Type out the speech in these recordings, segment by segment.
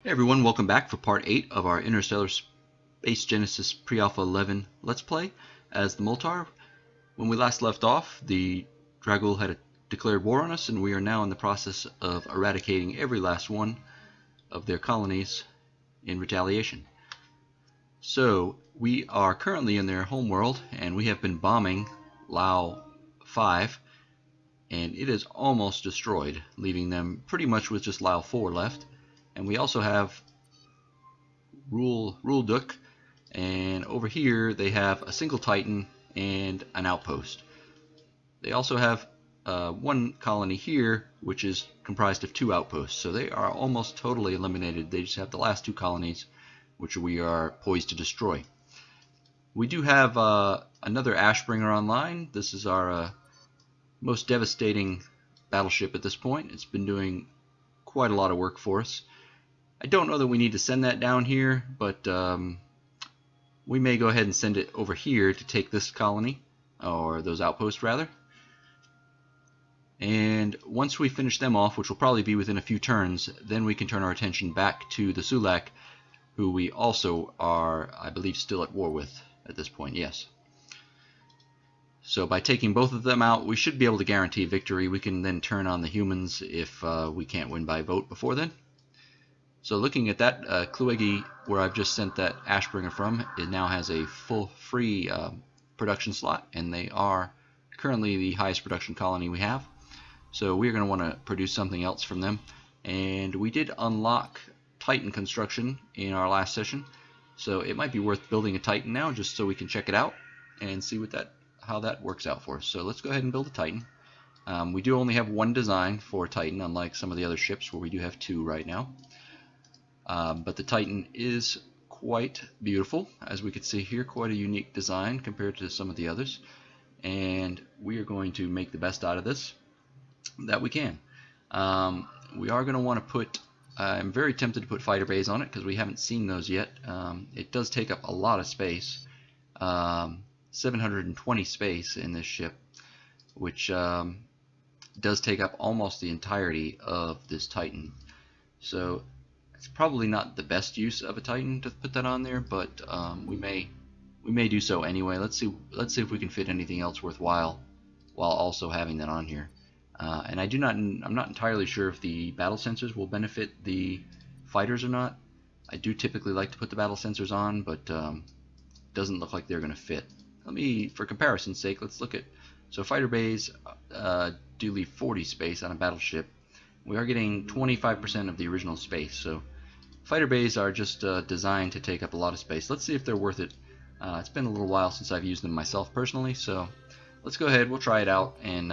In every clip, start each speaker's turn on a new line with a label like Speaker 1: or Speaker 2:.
Speaker 1: Hey everyone, welcome back for part 8 of our Interstellar Space Genesis Pre-Alpha 11 Let's Play as the Moltar. When we last left off, the Dragul had declared war on us, and we are now in the process of eradicating every last one of their colonies in retaliation. So, we are currently in their homeworld, and we have been bombing Lao 5, and it is almost destroyed, leaving them pretty much with just Lao 4 left. And we also have Rulduk, and over here they have a single Titan and an outpost. They also have one colony here, which is comprised of 2 outposts. So they are almost totally eliminated. They just have the last 2 colonies, which we are poised to destroy. We do have another Ashbringer online. This is our most devastating battleship at this point. It's been doing quite a lot of work for us. I don't know that we need to send that down here, but we may go ahead and send it over here to take this colony, or those outposts rather. And once we finish them off, which will probably be within a few turns, then we can turn our attention back to the Sulak, who we also are, I believe, still at war with at this point, yes. So by taking both of them out, we should be able to guarantee victory. We can then turn on the humans if we can't win by vote before then. So looking at that, Kluegi, where I've just sent that Ashbringer from, it now has a full free production slot, and they are currently the highest production colony we have. So we're going to want to produce something else from them. And we did unlock Titan construction in our last session, so it might be worth building a Titan now just so we can check it out and see how that works out for us. So let's go ahead and build a Titan. We do only have one design for Titan, unlike some of the other ships where we do have 2 right now. But the Titan is quite beautiful, as we can see here, quite a unique design compared to some of the others, and we are going to make the best out of this that we can. We are going to want to put, I'm very tempted to put fighter bays on it because we haven't seen those yet. It does take up a lot of space, 720 space in this ship, which does take up almost the entirety of this Titan. So it's probably not the best use of a Titan to put that on there, but we may do so anyway. Let's see if we can fit anything else worthwhile while also having that on here. And I'm not entirely sure if the battle sensors will benefit the fighters or not. I do typically like to put the battle sensors on, but doesn't look like they're going to fit. For comparison's sake, let's look at, so fighter bays do leave 40 space on a battleship. We are getting 25% of the original space, so fighter bays are just designed to take up a lot of space. Let's see if they're worth it. It's been a little while since I've used them myself personally, so let's go ahead, we'll try it out and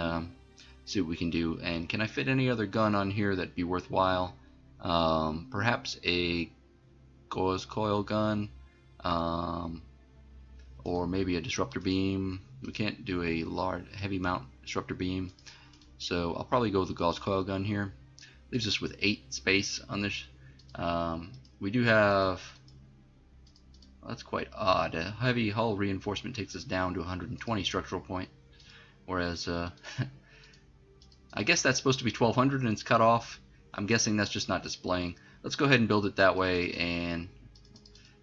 Speaker 1: see what we can do. And can I fit any other gun on here that'd be worthwhile? Perhaps a gauze coil gun, or maybe a disruptor beam. We can't do a large heavy mount disruptor beam, so I'll probably go with the gauze coil gun here. Leaves us with 8 space on this. We do have, well, that's quite odd. A heavy hull reinforcement takes us down to 120 structural point, whereas I guess that's supposed to be 1200 and it's cut off. I'm guessing that's just not displaying. Let's go ahead and build it that way, and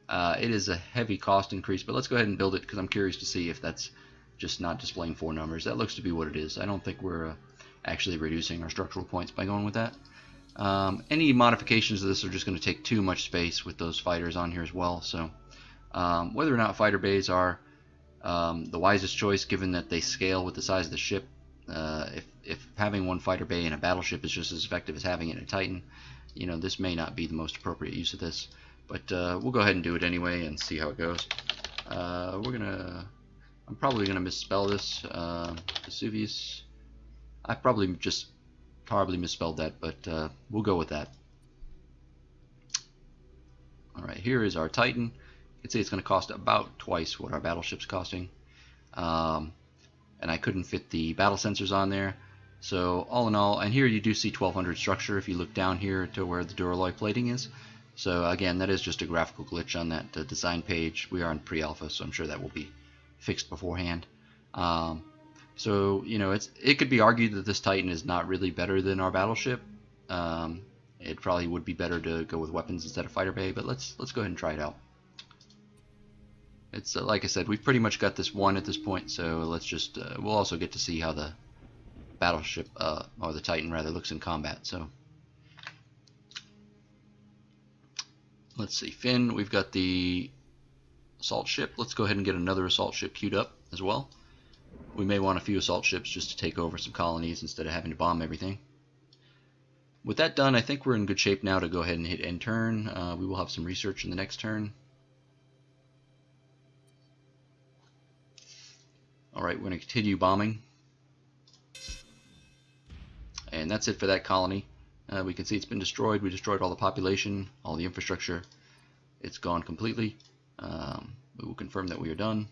Speaker 1: it is a heavy cost increase, but let's go ahead and build it because I'm curious to see if that's just not displaying 4 numbers. That looks to be what it is. I don't think we're actually reducing our structural points by going with that. Any modifications of this are just going to take too much space with those fighters on here as well. So whether or not fighter bays are the wisest choice, given that they scale with the size of the ship, if having one fighter bay in a battleship is just as effective as having it in a Titan, you know, this may not be the most appropriate use of this. But we'll go ahead and do it anyway and see how it goes. I'm probably gonna misspell this, Vesuvius. I probably misspelled that, but we'll go with that. Alright, here is our Titan. You can see it's going to cost about twice what our battleship's costing. And I couldn't fit the battle sensors on there. So all in all, and here you do see 1200 structure if you look down here to where the duralloy plating is. So again, that is just a graphical glitch on that design page. We are in pre-alpha, so I'm sure that will be fixed beforehand. So, you know, it could be argued that this Titan is not really better than our battleship, and it probably would be better to go with weapons instead of fighter bay, but let's go ahead and try it out. It's like I said, we've pretty much got this one at this point, so let's just we'll also get to see how the battleship or the Titan rather looks in combat. So let's see, Finn, we've got the assault ship. Let's go ahead and get another assault ship queued up as well. We may want a few assault ships just to take over some colonies instead of having to bomb everything. With that done, I think we're in good shape now to go ahead and hit end turn. We will have some research in the next turn. Alright, we're going to continue bombing. And that's it for that colony. We can see it's been destroyed. We destroyed all the population, all the infrastructure. It's gone completely. We will confirm that we are done.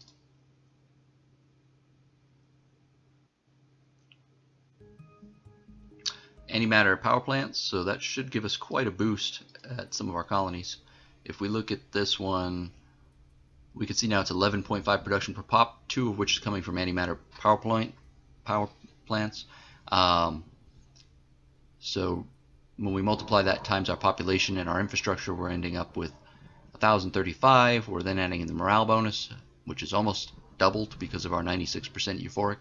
Speaker 1: Antimatter power plants, so that should give us quite a boost at some of our colonies. If we look at this one, we can see now it's 11.5 production per pop, 2 of which is coming from antimatter power plants. So when we multiply that times our population and our infrastructure, we're ending up with 1,035. We're then adding in the morale bonus, which is almost doubled because of our 96% euphoric.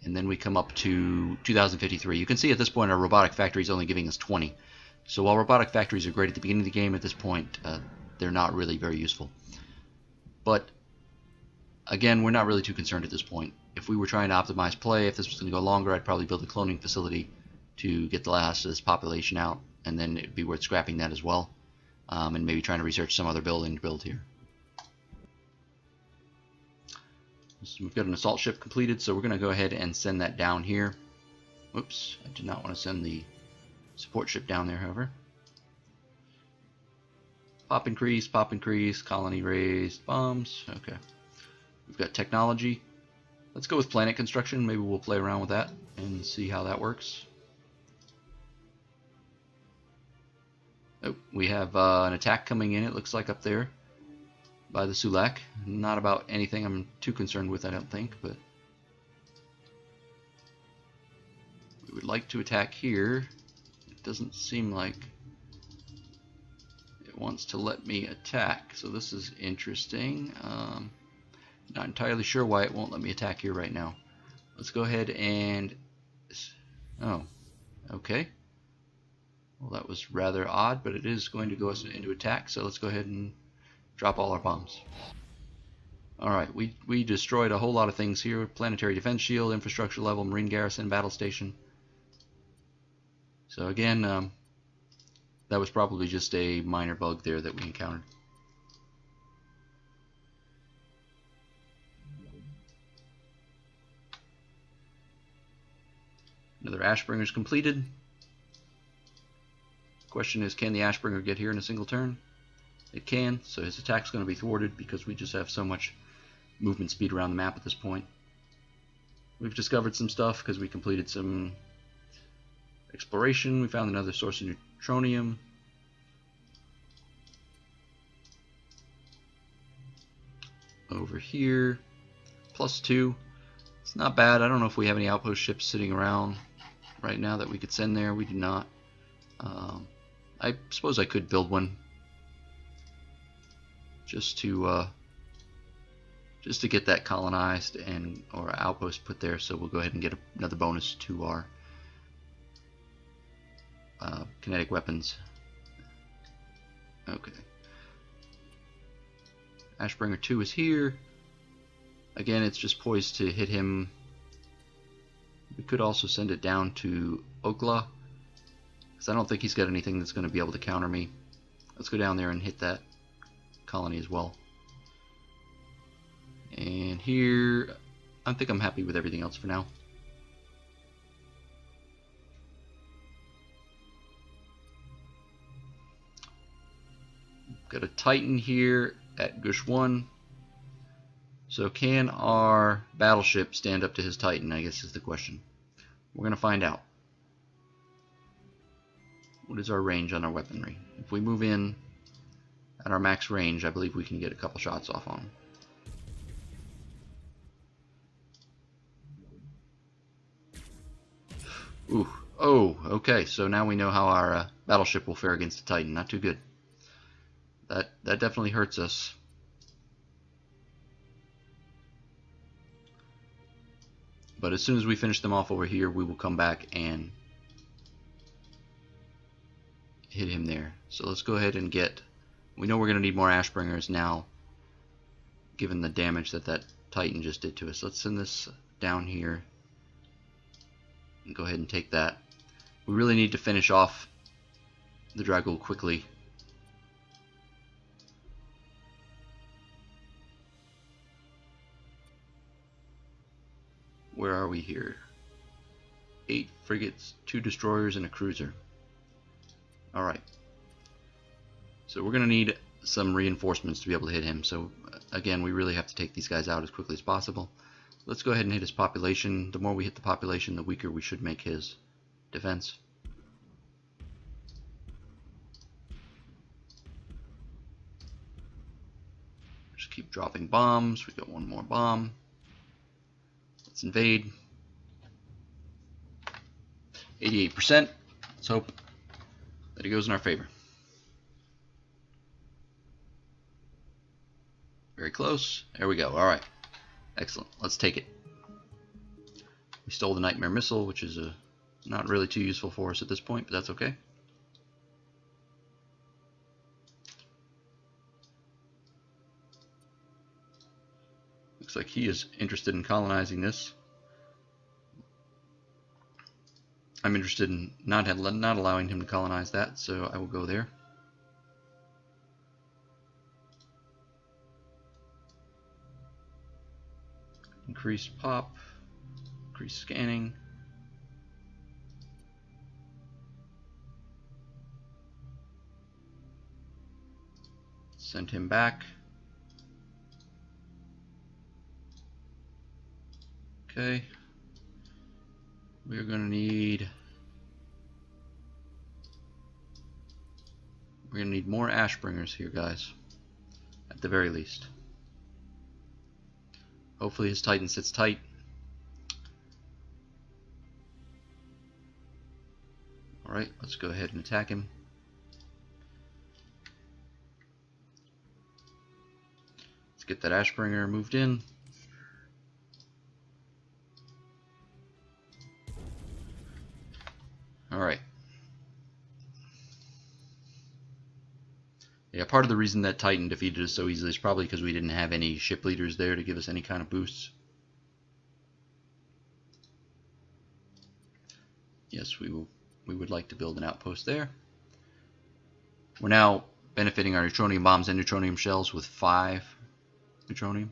Speaker 1: And then we come up to 2,053. You can see at this point our robotic factory is only giving us 20. So while robotic factories are great at the beginning of the game, at this point they're not really very useful. But again, we're not really too concerned at this point. If we were trying to optimize play, if this was going to go longer, I'd probably build a cloning facility to get the last of this population out, and then it'd be worth scrapping that as well, and maybe trying to research some other building to build here. So we've got an assault ship completed, so we're going to go ahead and send that down here. Oops, I did not want to send the support ship down there, however. Pop increase, colony raised, bombs. Okay. We've got technology. Let's go with planet construction. Maybe we'll play around with that and see how that works. Oh, we have an attack coming in, it looks like, up there by the Sulak. Not about anything I'm too concerned with, I don't think, but we would like to attack here. It doesn't seem like it wants to let me attack, so this is interesting. Not entirely sure why it won't let me attack here right now. Let's go ahead and... Oh, okay. Well, that was rather odd, but it is going to go us into attack, so let's go ahead and drop all our bombs. Alright, we destroyed a whole lot of things here. Planetary defense shield, infrastructure level, marine garrison, battle station. So again, that was probably just a minor bug there that we encountered. Another Ashbringer's completed. Question is, can the Ashbringer get here in a single turn? It can, so his attack's going to be thwarted because we just have so much movement speed around the map at this point. We've discovered some stuff because we completed some exploration. We found another source of neutronium. Over here, +2. It's not bad. I don't know if we have any outpost ships sitting around right now that we could send there. We do not. I suppose I could build one just to get that colonized and or outpost put there. So we'll go ahead and get another bonus to our kinetic weapons. Okay. Ashbringer 2 is here. Again, it's just poised to hit him. We could also send it down to Ogla, because I don't think he's got anything that's going to be able to counter me. Let's go down there and hit that colony as well. And here, I think I'm happy with everything else for now. Got a Titan here at Gush 1. So can our battleship stand up to his Titan, I guess is the question. We're going to find out. What is our range on our weaponry? If we move in at our max range, I believe we can get a couple shots off on him. Ooh, Oh, okay, so now we know how our battleship will fare against the Titan. Not too good. That definitely hurts us. But as soon as we finish them off over here, we will come back and hit him there. So let's go ahead and get... We know we're going to need more Ashbringers now, given the damage that that Titan just did to us. Let's send this down here and go ahead and take that. We really need to finish off the Dragul quickly. Where are we here? 8 frigates, 2 destroyers, and a cruiser. Alright. So we're going to need some reinforcements to be able to hit him. So again, we really have to take these guys out as quickly as possible. Let's go ahead and hit his population. The more we hit the population, the weaker we should make his defense. Just keep dropping bombs. We got one more bomb. Let's invade. 88%. Let's hope that it goes in our favor. Very close. There we go. Alright. Excellent. Let's take it. We stole the Nightmare Missile, which is not really too useful for us at this point, but that's okay. Looks like he is interested in colonizing this. I'm interested in not allowing him to colonize that, so I will go there. Increase pop, increase scanning. Send him back. Okay. We're going to need more Ashbringers here, guys, at the very least. Hopefully his Titan sits tight. Alright, let's go ahead and attack him. Let's get that Ashbringer moved in. Alright. Yeah, part of the reason that Titan defeated us so easily is probably because we didn't have any ship leaders there to give us any kind of boosts. Yes, we would like to build an outpost there. We're now benefiting our neutronium bombs and neutronium shells with 5 neutronium.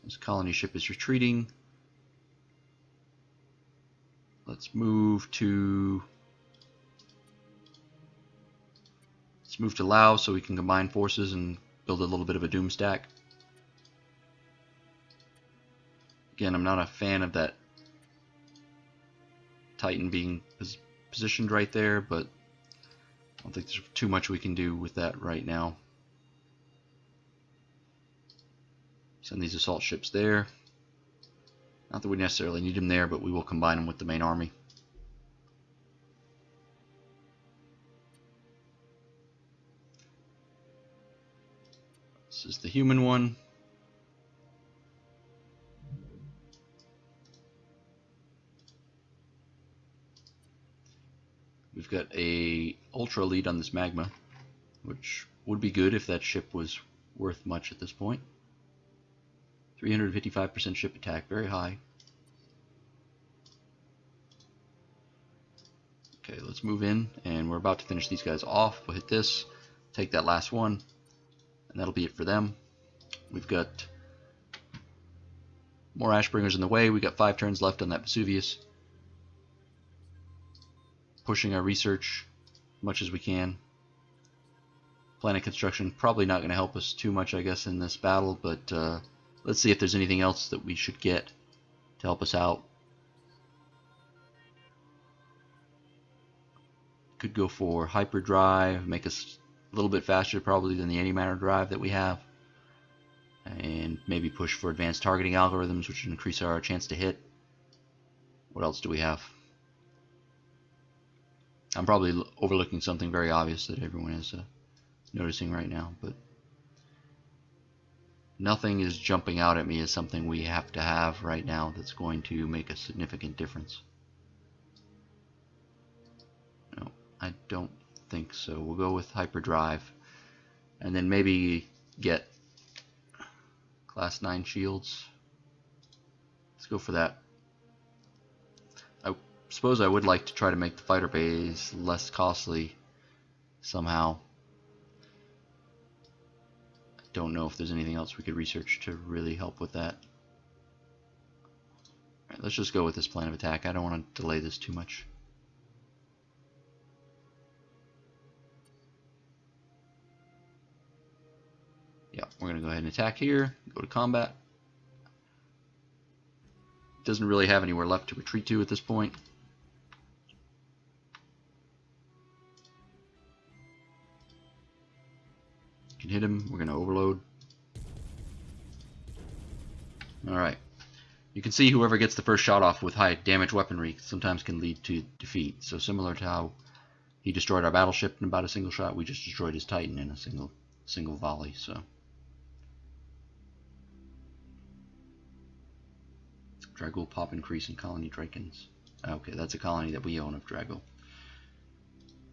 Speaker 1: This colony ship is retreating. Let's move to Laos so we can combine forces and build a little bit of a doom stack. Again, I'm not a fan of that Titan being positioned right there, but I don't think there's too much we can do with that right now. Send these assault ships there. Not that we necessarily need them there, but we will combine them with the main army. This is the human one. We've got a ultra lead on this magma, which would be good if that ship was worth much at this point. 355% ship attack, very high. Okay, let's move in, and we're about to finish these guys off. We'll hit this, take that last one, and that'll be it for them. We've got more Ashbringers in the way. We've got 5 turns left on that Vesuvius. Pushing our research as much as we can. Planet construction probably not going to help us too much, I guess, in this battle, but let's see if there's anything else that we should get to help us out. Could go for hyperdrive, make us a little bit faster probably than the antimatter drive that we have, and maybe push for advanced targeting algorithms, which would increase our chance to hit. What else do we have? I'm probably overlooking something very obvious that everyone is noticing right now, but nothing is jumping out at me as something we have to have right now that's going to make a significant difference. No, I don't think so. We'll go with hyperdrive, and then maybe get class 9 shields. Let's go for that. I suppose I would like to try to make the fighter bays less costly somehow. I don't know if there's anything else we could research to really help with that. Alright, let's just go with this plan of attack. I don't want to delay this too much. Yeah, we're going to go ahead and attack here, go to combat. Doesn't really have anywhere left to retreat to at this point. Can hit him. We're going to overload. Alright. You can see whoever gets the first shot off with high damage weaponry sometimes can lead to defeat. So similar to how he destroyed our battleship in about a single shot, we just destroyed his Titan in a single volley. So Dragul pop increase in colony Drakens. Okay, that's a colony that we own of Dragul.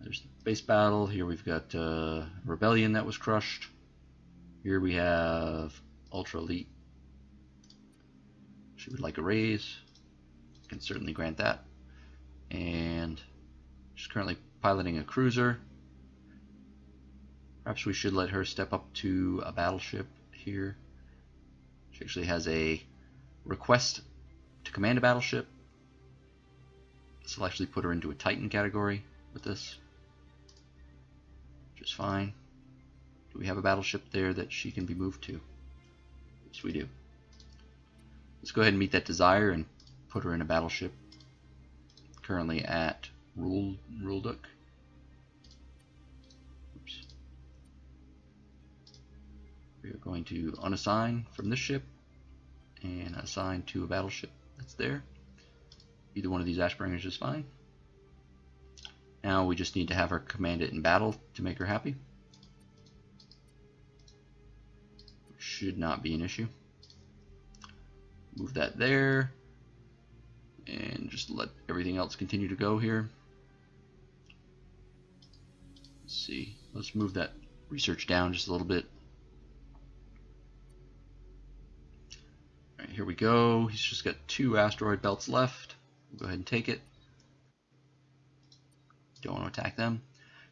Speaker 1: There's the base battle. Here we've got Rebellion that was crushed. Here we have Ultra Elite. She would like a raise. Can certainly grant that. And she's currently piloting a cruiser. Perhaps we should let her step up to a battleship here. She actually has a request to command a battleship. This will actually put her into a Titan category with this, which is fine. Do we have a battleship there that she can be moved to? Yes, we do. Let's go ahead and meet that desire and put her in a battleship. Currently at Rulduk. Oops. We are going to unassign from this ship and assign to a battleship that's there. Either one of these Ashbringers is fine. Now we just need to have her command it in battle to make her happy. Should not be an issue. Move that there. And just let everything else continue to go here. Let's see. Let's move that research down just a little bit. Alright, here we go. He's just got 2 asteroid belts left. We'll go ahead and take it. Don't want to attack them.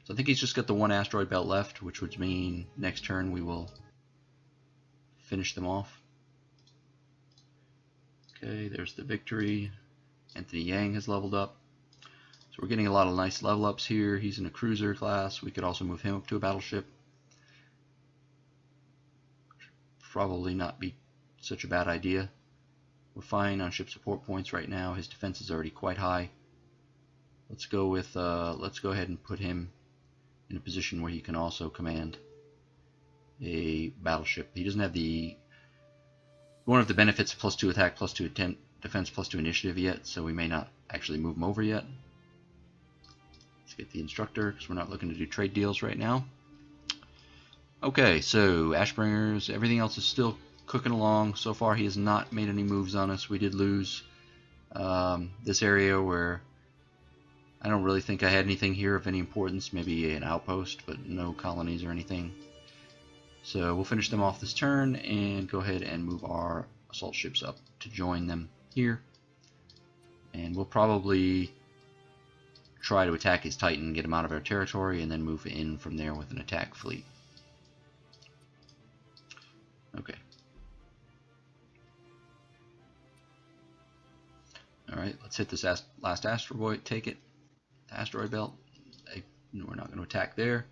Speaker 1: So I think he's just got the 1 asteroid belt left, which would mean next turn we will finish them off. Okay, there's the victory. Anthony Yang has leveled up. So we're getting a lot of nice level ups here. He's in a cruiser class. We could also move him up to a battleship. Probably not be such a bad idea. We're fine on ship support points right now. His defense is already quite high. Let's go with let's go ahead and put him in a position where he can also command a battleship. He doesn't have the one of the benefits of +2 attack, +2 defense, +2 initiative yet, so we may not actually move him over yet. Let's get the instructor because we're not looking to do trade deals right now. Okay, so Ashbringers, everything else is still cooking along. So far he has not made any moves on us. We did lose this area where I don't really think I had anything here of any importance, maybe an outpost, but no colonies or anything. So we'll finish them off this turn and go ahead and move our assault ships up to join them here. And we'll probably try to attack his Titan, get him out of our territory, and then move in from there with an attack fleet. Okay. Alright, let's hit this last asteroid, take it. The asteroid belt. We're not going to attack there.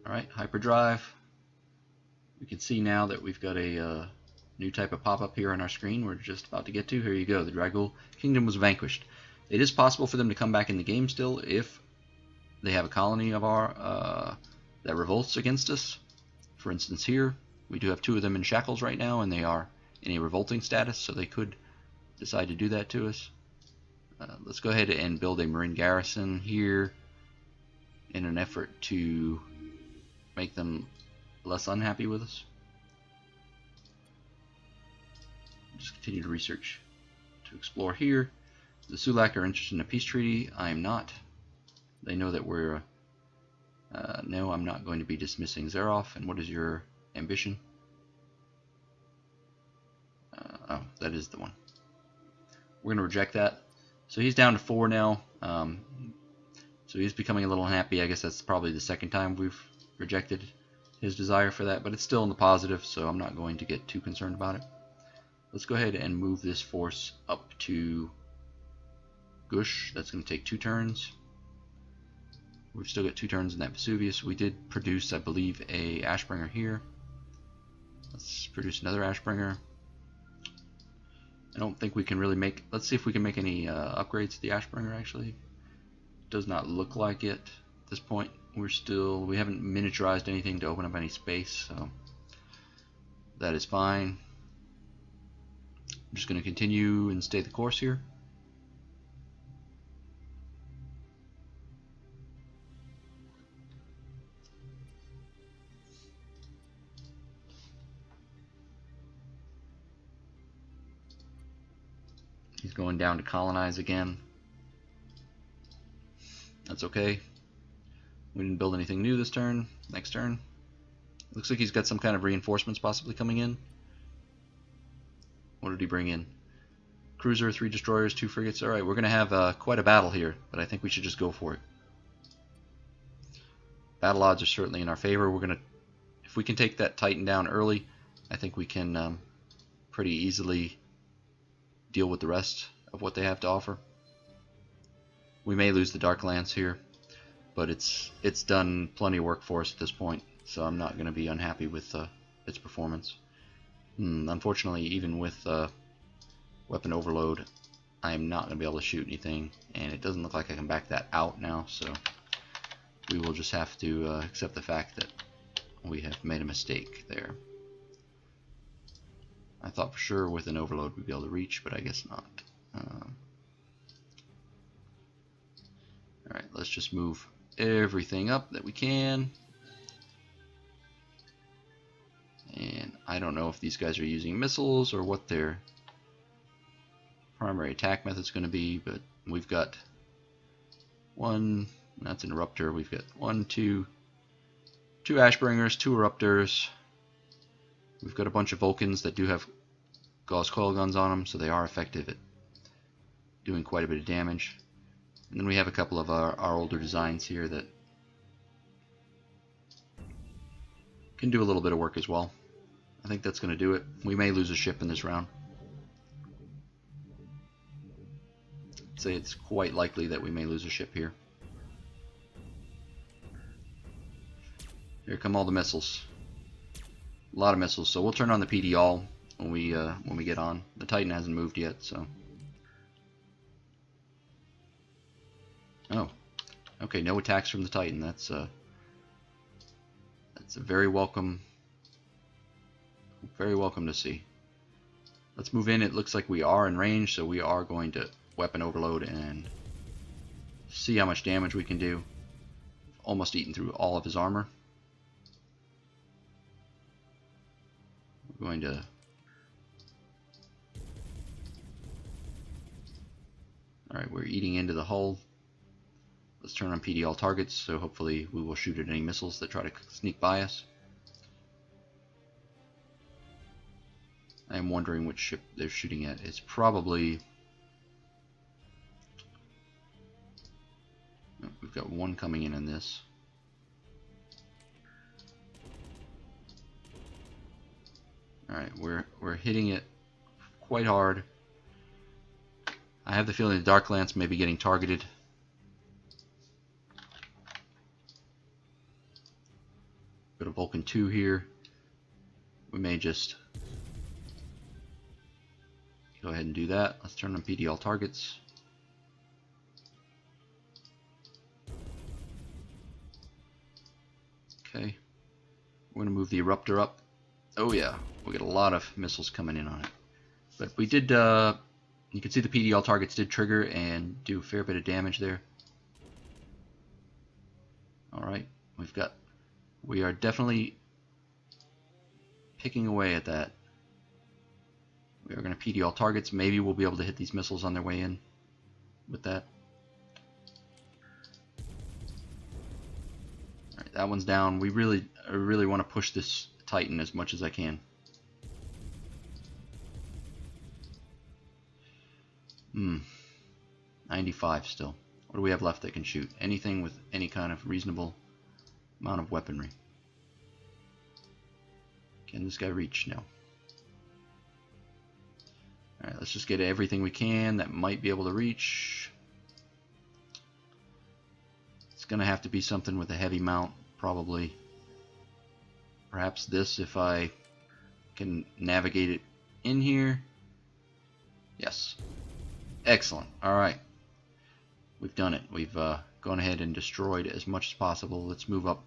Speaker 1: Alright, hyperdrive. We can see now that we've got a new type of pop-up here on our screen we're just about to get to. Here you go, the Dragul Kingdom was vanquished. It is possible for them to come back in the game still if they have a colony of our that revolts against us. For instance, here we do have 2 of them in shackles right now, and they are in a revolting status, so they could decide to do that to us. Let's go ahead and build a marine garrison here in an effort to make them less unhappy with us. Just continue to research, to explore here. The Sulak are interested in a peace treaty. I am not. They know that we're... no, I'm not going to be dismissing Zaroff. And what is your ambition? Oh, that is the one. We're going to reject that. So he's down to 4 now. So he's becoming a little unhappy. I guess that's probably the second time we've rejected his desire for that, but it's still in the positive, so I'm not going to get too concerned about it. Let's go ahead and move this force up to Gush. That's going to take 2 turns. We've still got 2 turns in that Vesuvius. We did produce, I believe, a Ashbringer here. Let's produce another Ashbringer. I don't think we can really make... Let's see if we can make any upgrades to the Ashbringer, actually. Does not look like it at this point. We haven't miniaturized anything to open up any space, so that is fine. I'm just going to continue and stay the course here. He's going down to colonize again. That's okay. We didn't build anything new this turn. Next turn. Looks like he's got some kind of reinforcements possibly coming in. What did he bring in? Cruiser, 3 destroyers, 2 frigates. Alright, we're going to have quite a battle here, but I think we should just go for it. Battle odds are certainly in our favor. We're going to, if we can take that Titan down early, I think we can pretty easily deal with the rest of what they have to offer. We may lose the Dark Lance here, but it's done plenty of work for us at this point, so I'm not going to be unhappy with its performance. Unfortunately, even with weapon overload, I am not going to be able to shoot anything, and it doesn't look like I can back that out now, so we will just have to accept the fact that we have made a mistake there. I thought for sure with an overload we'd be able to reach, but I guess not. Alright, let's just move everything up that we can. And I don't know if these guys are using missiles or what their primary attack method is going to be, but we've got one, that's an eruptor, we've got 1, 2 Ashbringers, 2 eruptors. We've got a bunch of Vulcans that do have Gauss coil guns on them, so they are effective at doing quite a bit of damage. And then we have a couple of our older designs here that can do a little bit of work as well. I think that's going to do it. We may lose a ship in this round. I'd say it's quite likely that we may lose a ship here. Here come all the missiles. A lot of missiles, so we'll turn on the PD all when we get on. The Titan hasn't moved yet, so. Oh, okay. No attacks from the Titan. That's a very welcome to see. Let's move in. It looks like we are in range, so we are going to weapon overload and see how much damage we can do. Almost eaten through all of his armor. We're going to alright, we're eating into the hull. Let's turn on PD all targets, so hopefully we will shoot at any missiles that try to sneak by us. I am wondering which ship they're shooting at. It's probably... Oh, we've got one coming in this. Alright, we're hitting it quite hard. I have the feeling the Dark Lance may be getting targeted. Got a Vulcan 2 here. We may just go ahead and do that. Let's turn on PD all targets. Okay. We're going to move the eruptor up. Oh yeah, we got a lot of missiles coming in on it. But we did, you can see the PD all targets did trigger and do a fair bit of damage there. Alright, we are definitely picking away at that. We are going to PD all targets. Maybe we'll be able to hit these missiles on their way in with that. Alright, that one's down. I really want to push this Titan as much as I can. 95 still. What do we have left that can shoot? Anything with any kind of reasonable amount of weaponry. Can this guy reach? No. Alright, let's just get everything we can that might be able to reach. It's going to have to be something with a heavy mount, probably. Perhaps this, if I can navigate it in here. Yes. Excellent. Alright. We've done it. We've gone ahead and destroyed as much as possible. Let's move up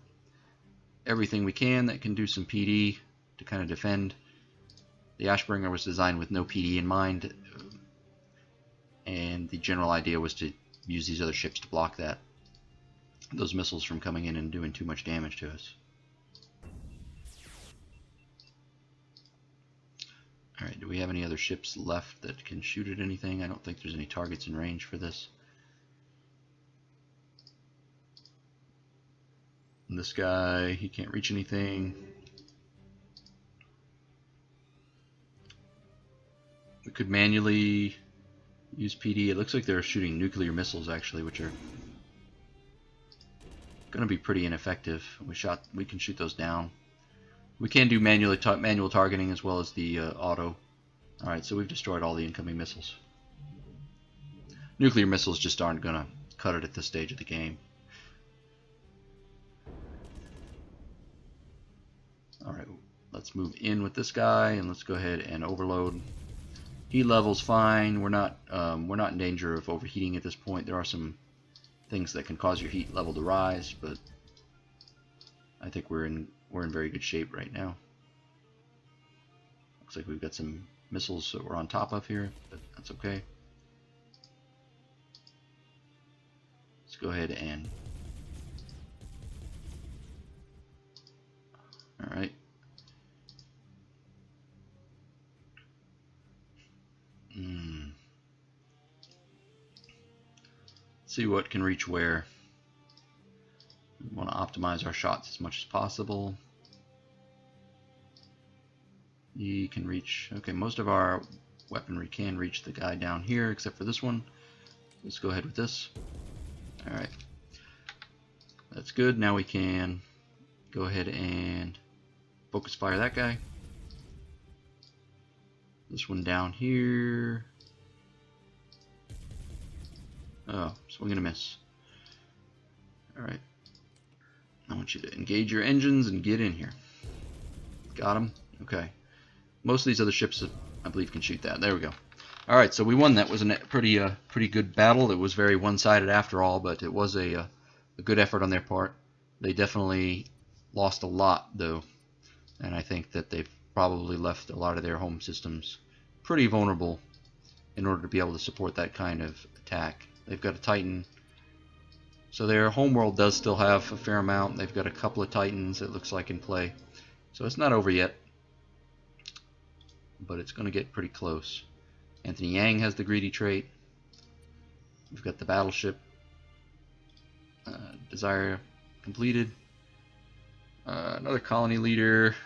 Speaker 1: everything we can that can do some PD to kind of defend. The Ashbringer was designed with no PD in mind, and the general idea was to use these other ships to block those missiles from coming in and doing too much damage to us. Alright, do we have any other ships left that can shoot at anything? I don't think there's any targets in range for this. And this guy, he can't reach anything. We could manually use PD. It looks like they're shooting nuclear missiles actually, which are going to be pretty ineffective. We can shoot those down. We can do manual targeting as well as the auto. Alright, so we've destroyed all the incoming missiles. Nuclear missiles just aren't going to cut it at this stage of the game. Alright, let's move in with this guy and let's go ahead and overload. Heat level's fine. We're not in danger of overheating at this point. There are some things that can cause your heat level to rise, but I think we're in very good shape right now. Looks like we've got some missiles that we're on top of here, but that's okay. Let's go ahead and alright. See what can reach where. We want to optimize our shots as much as possible. He can reach, okay, most of our weaponry can reach the guy down here except for this one. Let's go ahead with this. Alright, that's good. Now we can go ahead and focus fire that guy. This one down here. Oh, swing and a miss. Alright. I want you to engage your engines and get in here. Got him? Okay. Most of these other ships, I believe, can shoot that. There we go. Alright, so we won. That was a pretty good battle. It was very one-sided after all, but it was a good effort on their part. They definitely lost a lot, though. And I think that they've probably left a lot of their home systems pretty vulnerable in order to be able to support that kind of attack. They've got a Titan, so their homeworld does still have a fair amount. They've got a couple of Titans, it looks like, in play. So it's not over yet, but it's going to get pretty close. Anthony Yang has the greedy trait. We've got the battleship. Desire completed. Another colony leader.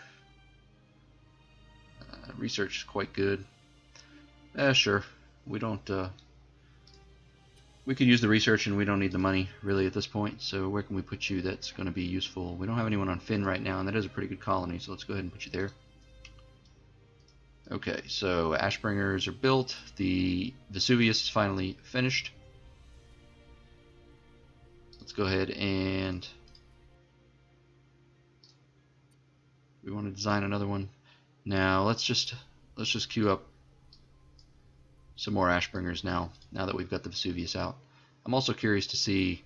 Speaker 1: Research is quite good. Sure. We don't. We could use the research and we don't need the money really at this point. So where can we put you that's going to be useful? We don't have anyone on Finn right now, and that is a pretty good colony. So let's go ahead and put you there. Okay, so Ashbringers are built. The Vesuvius is finally finished. Let's go ahead and we want to design another one. Now let's just queue up some more Ashbringers now that we've got the Vesuvius out. I'm also curious to see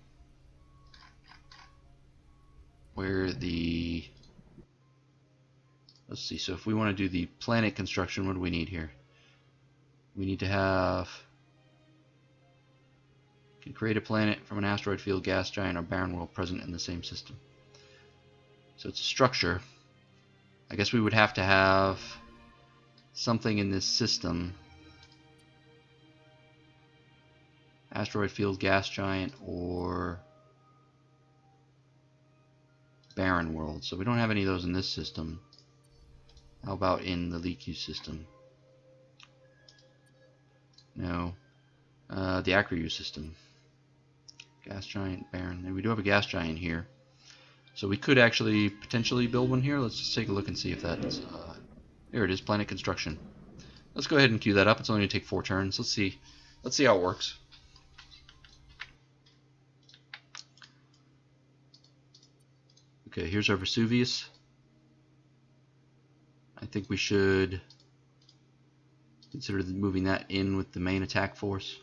Speaker 1: where the... Let's see, so if we want to do the planet construction, what do we need here? We need to have... Can create a planet from an asteroid field, gas giant, or barren world present in the same system. So it's a structure. I guess we would have to have something in this system. Asteroid field, gas giant, or barren world. So we don't have any of those in this system. How about in the LeQ system? No. The Acryu system. Gas giant, barren. And we do have a gas giant here. So we could actually potentially build one here. Let's just take a look and see if that's... There it is, planet construction. Let's go ahead and queue that up. It's only going to take 4 turns. Let's see how it works. Okay, here's our Vesuvius. I think we should consider moving that in with the main attack force.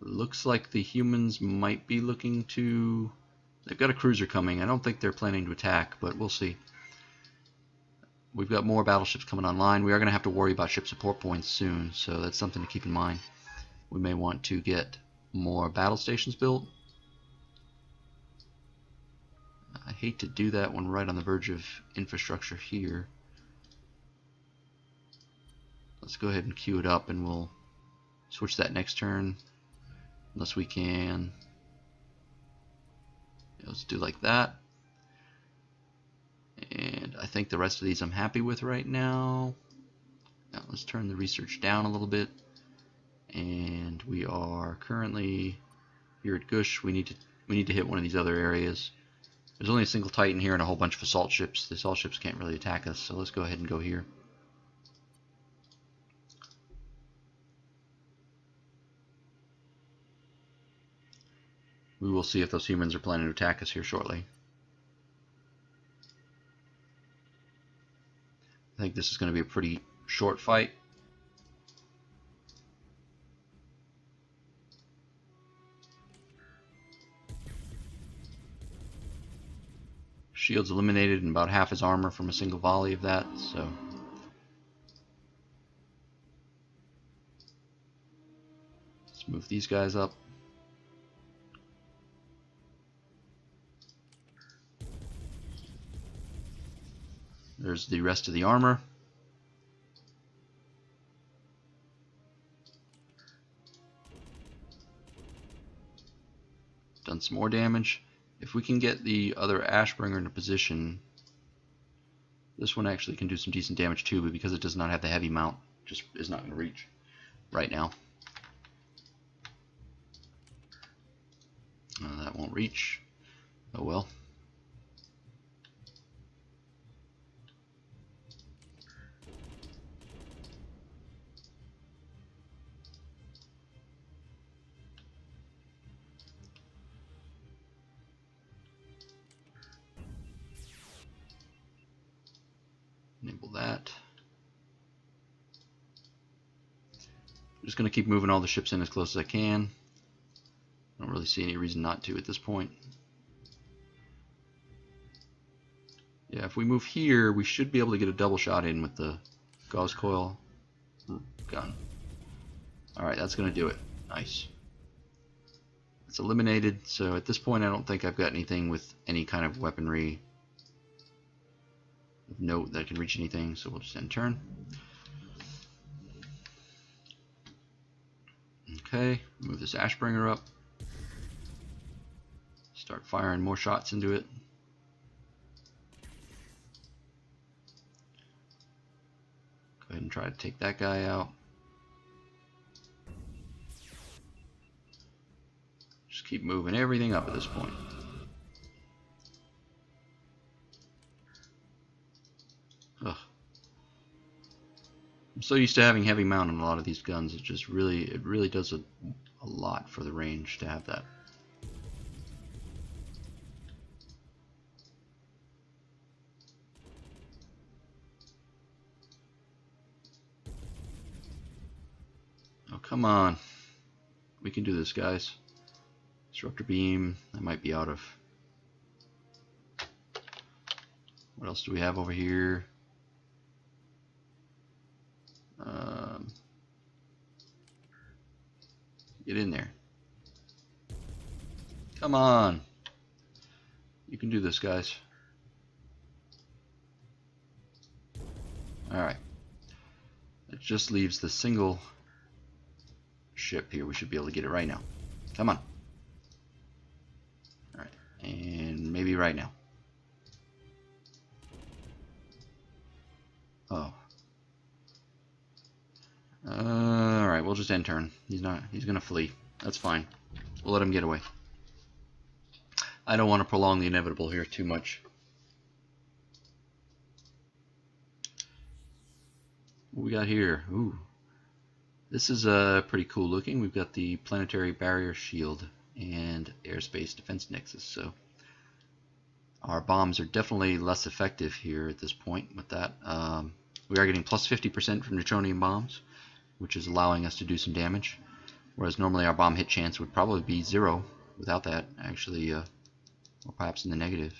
Speaker 1: Looks like the humans might be looking to... They've got a cruiser coming. I don't think they're planning to attack, but we'll see. We've got more battleships coming online. We are going to have to worry about ship support points soon, so that's something to keep in mind. We may want to get more battle stations built. I hate to do that when right on the verge of infrastructure here. Let's go ahead and queue it up, and we'll switch that next turn. Unless we can... Let's do like that. And I think the rest of these I'm happy with right now. Now let's turn the research down a little bit. And we are currently here at Gush. We need to hit one of these other areas. There's only a single Titan here and a whole bunch of assault ships. The assault ships can't really attack us, so let's go ahead and go here. We will see if those humans are planning to attack us here shortly. I think this is going to be a pretty short fight. Shield's eliminated and about half his armor from a single volley of that, so... Let's move these guys up. There's the rest of the armor. Done some more damage. If we can get the other Ashbringer into position, this one actually can do some decent damage too, but because it does not have the heavy mount, just is not going to reach right now. That won't reach. Oh well. Enable that. I'm just going to keep moving all the ships in as close as I can. I don't really see any reason not to at this point. Yeah, if we move here, we should be able to get a double shot in with the gauze coil gun. Alright, that's going to do it. Nice. It's eliminated, so at this point I don't think I've got anything with any kind of weaponry of note that can reach anything, so we'll just end turn. Okay, move this Ashbringer up. Start firing more shots into it. Go ahead and try to take that guy out. Just keep moving everything up at this point. Ugh. I'm so used to having heavy mount on a lot of these guns. It just really does a lot for the range to have that. Oh, come on. We can do this, guys. Disruptor beam, that might be out of... What else do we have over here? Get in there. Come on. You can do this, guys. Alright. It just leaves the single ship here. We should be able to get it right now. Come on. Alright. And maybe right now. Oh. Alright, we'll just end turn. He's gonna flee. That's fine. We'll let him get away. I don't want to prolong the inevitable here too much. What we got here? Ooh. This is pretty cool looking. We've got the planetary barrier shield and airspace defense nexus. So our bombs are definitely less effective here at this point with that. We are getting plus 50% from neutronium bombs, which is allowing us to do some damage. Whereas normally our bomb hit chance would probably be 0 without that, actually, or perhaps in the negative.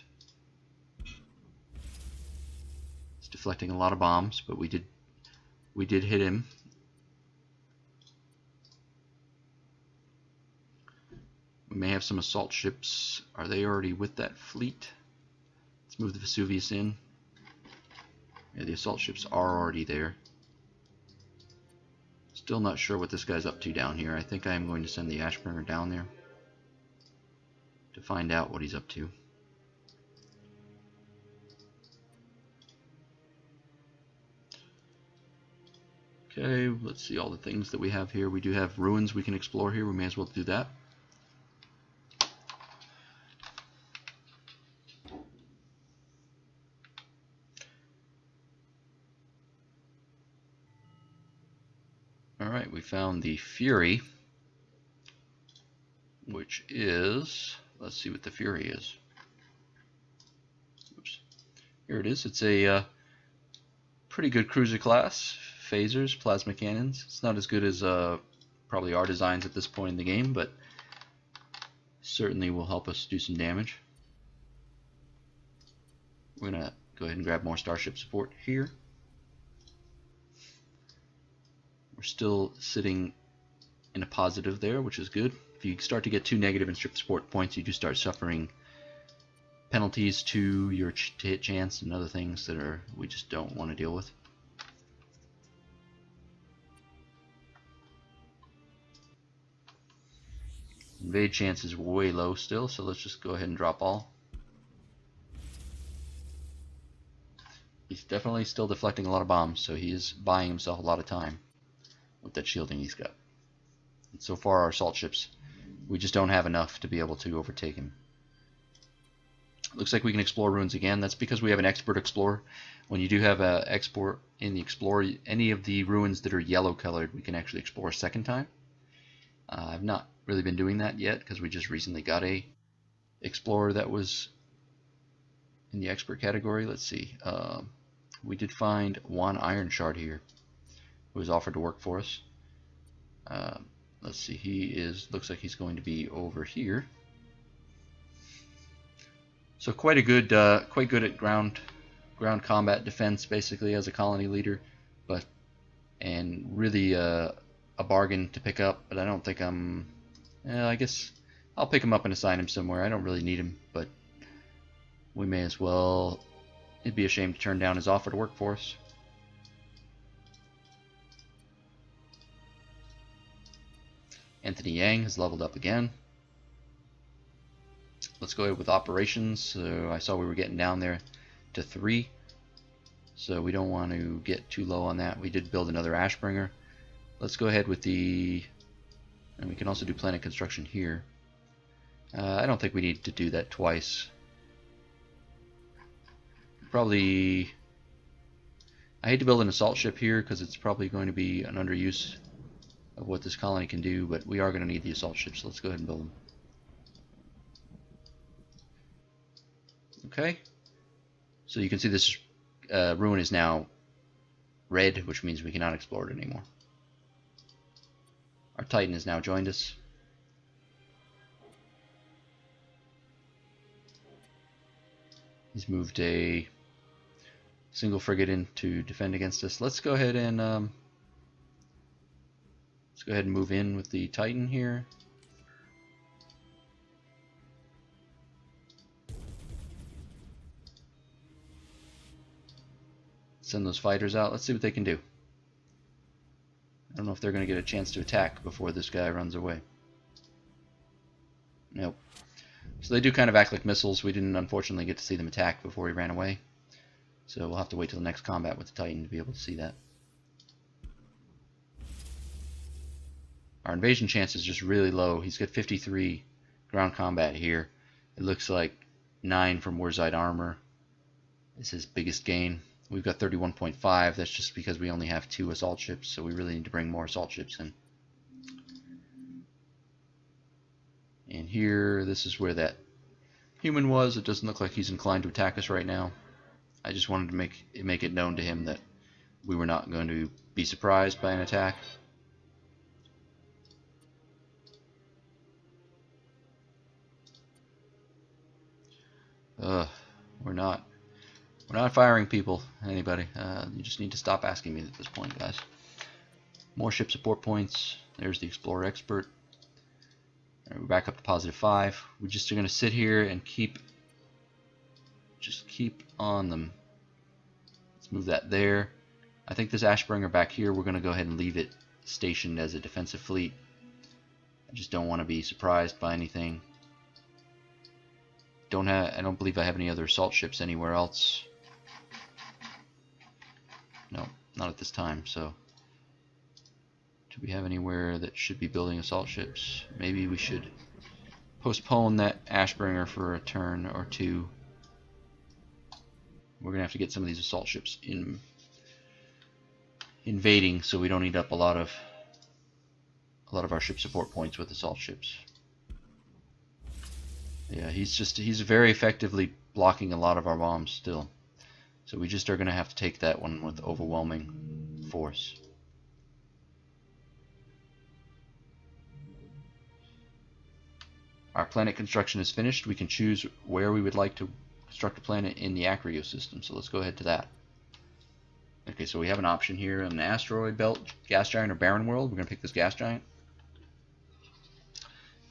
Speaker 1: It's deflecting a lot of bombs, but we did hit him. We may have some assault ships. Are they already with that fleet? Let's move the Vesuvius in. Yeah, the assault ships are already there. Still not sure what this guy's up to down here. I think I am going to send the Ashbringer down there to find out what he's up to. Okay, let's see all the things that we have here. We do have ruins we can explore here. We may as well do that. Alright, we found the Fury, which is, let's see what the Fury is. Oops. Here it is. It's a pretty good cruiser class. Phasers, plasma cannons. It's not as good as probably our designs at this point in the game, but certainly will help us do some damage. We're going to go ahead and grab more starship support here. We're still sitting in a positive there, which is good. If you start to get too negative in ship support points, you do start suffering penalties to your hit chance and other things that we just don't want to deal with. Invade chance is way low still, so let's just go ahead and drop all. He's definitely still deflecting a lot of bombs, so he is buying himself a lot of time with that shielding he's got. And so far our assault ships, we just don't have enough to be able to overtake him. Looks like we can explore ruins again. That's because we have an expert explorer. When you do have an export in the explorer, any of the ruins that are yellow colored we can actually explore a second time. I've not really been doing that yet because we just recently got a explorer that was in the expert category. Let's see. We did find one iron shard here who was offered to work for us. Let's see. Looks like he's going to be over here. So quite good at ground combat defense, basically, as a colony leader, and really a bargain to pick up. But I don't think I guess I'll pick him up and assign him somewhere. I don't really need him, but we may as well. It'd be a shame to turn down his offer to work for us. Anthony Yang has leveled up again. Let's go ahead with operations. So I saw we were getting down there to 3. So we don't want to get too low on that. We did build another Ashbringer. Let's go ahead with and we can also do planet construction here. I don't think we need to do that twice. Probably, I hate to build an assault ship here because it's probably going to be an underuse of what this colony can do, but we are going to need the assault ships, so let's go ahead and build them. Okay, so you can see this ruin is now red, which means we cannot explore it anymore. Our Titan has now joined us. He's moved a single frigate in to defend against us. Let's go ahead and move in with the Titan here. Send those fighters out. Let's see what they can do. I don't know if they're going to get a chance to attack before this guy runs away. Nope. So they do kind of act like missiles. We didn't unfortunately get to see them attack before he ran away. So we'll have to wait till the next combat with the Titan to be able to see that. Our invasion chance is just really low. He's got 53 ground combat here. It looks like 9 from Warside armor is his biggest gain. We've got 31.5. That's just because we only have 2 assault ships, so we really need to bring more assault ships in. And here, this is where that human was. It doesn't look like he's inclined to attack us right now. I just wanted to make it known to him that we were not going to be surprised by an attack. We're not firing people, anybody. You just need to stop asking me at this point, guys. More ship support points. There's the Explorer Expert. We're back up to +5. We just are going to sit here and keep on them. Let's move that there. I think this Ashbringer back here, we're going to go ahead and leave it stationed as a defensive fleet. I just don't want to be surprised by anything. I don't believe I have any other assault ships anywhere else. No, not at this time. So, do we have anywhere that should be building assault ships? Maybe we should postpone that Ashbringer for a turn or two. We're gonna have to get some of these assault ships invading, so we don't eat up a lot of our ship support points with assault ships. Yeah, he's very effectively blocking a lot of our bombs still. So we just are going to have to take that one with overwhelming force. Our planet construction is finished. We can choose where we would like to construct a planet in the Acrio system. So let's go ahead to that. Okay, so we have an option here: an asteroid belt, gas giant, or barren world. We're going to pick this gas giant.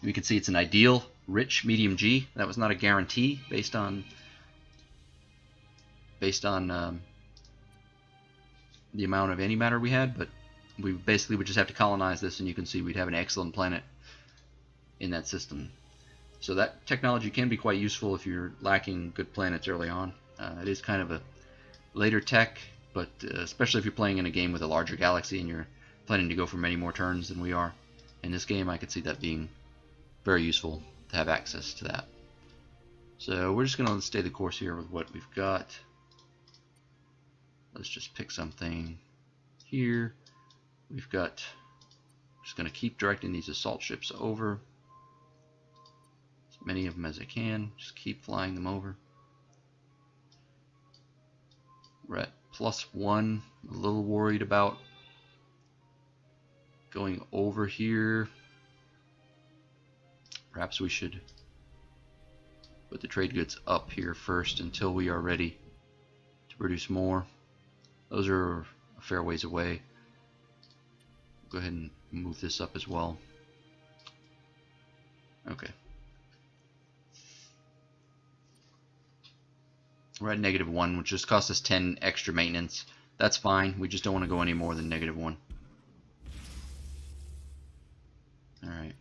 Speaker 1: We can see it's an ideal, rich, medium G. That was not a guarantee based on the amount of antimatter we had, but we basically would just have to colonize this, and you can see we'd have an excellent planet in that system. So that technology can be quite useful if you're lacking good planets early on. It is kind of a later tech, but especially if you're playing in a game with a larger galaxy and you're planning to go for many more turns than we are. In this game, I could see that being very useful to have access to that. So we're just going to stay the course here with what we've got. Let's just pick something here. We've got, just going to keep directing these assault ships over. As many of them as I can. Just keep flying them over. We're at +1. A little worried about going over here. Perhaps we should put the trade goods up here first until we are ready to produce more. Those are a fair ways away. Go ahead and move this up as well. Okay. We're at -1, which just cost us 10 extra maintenance. That's fine. We just don't want to go any more than -1. Alright.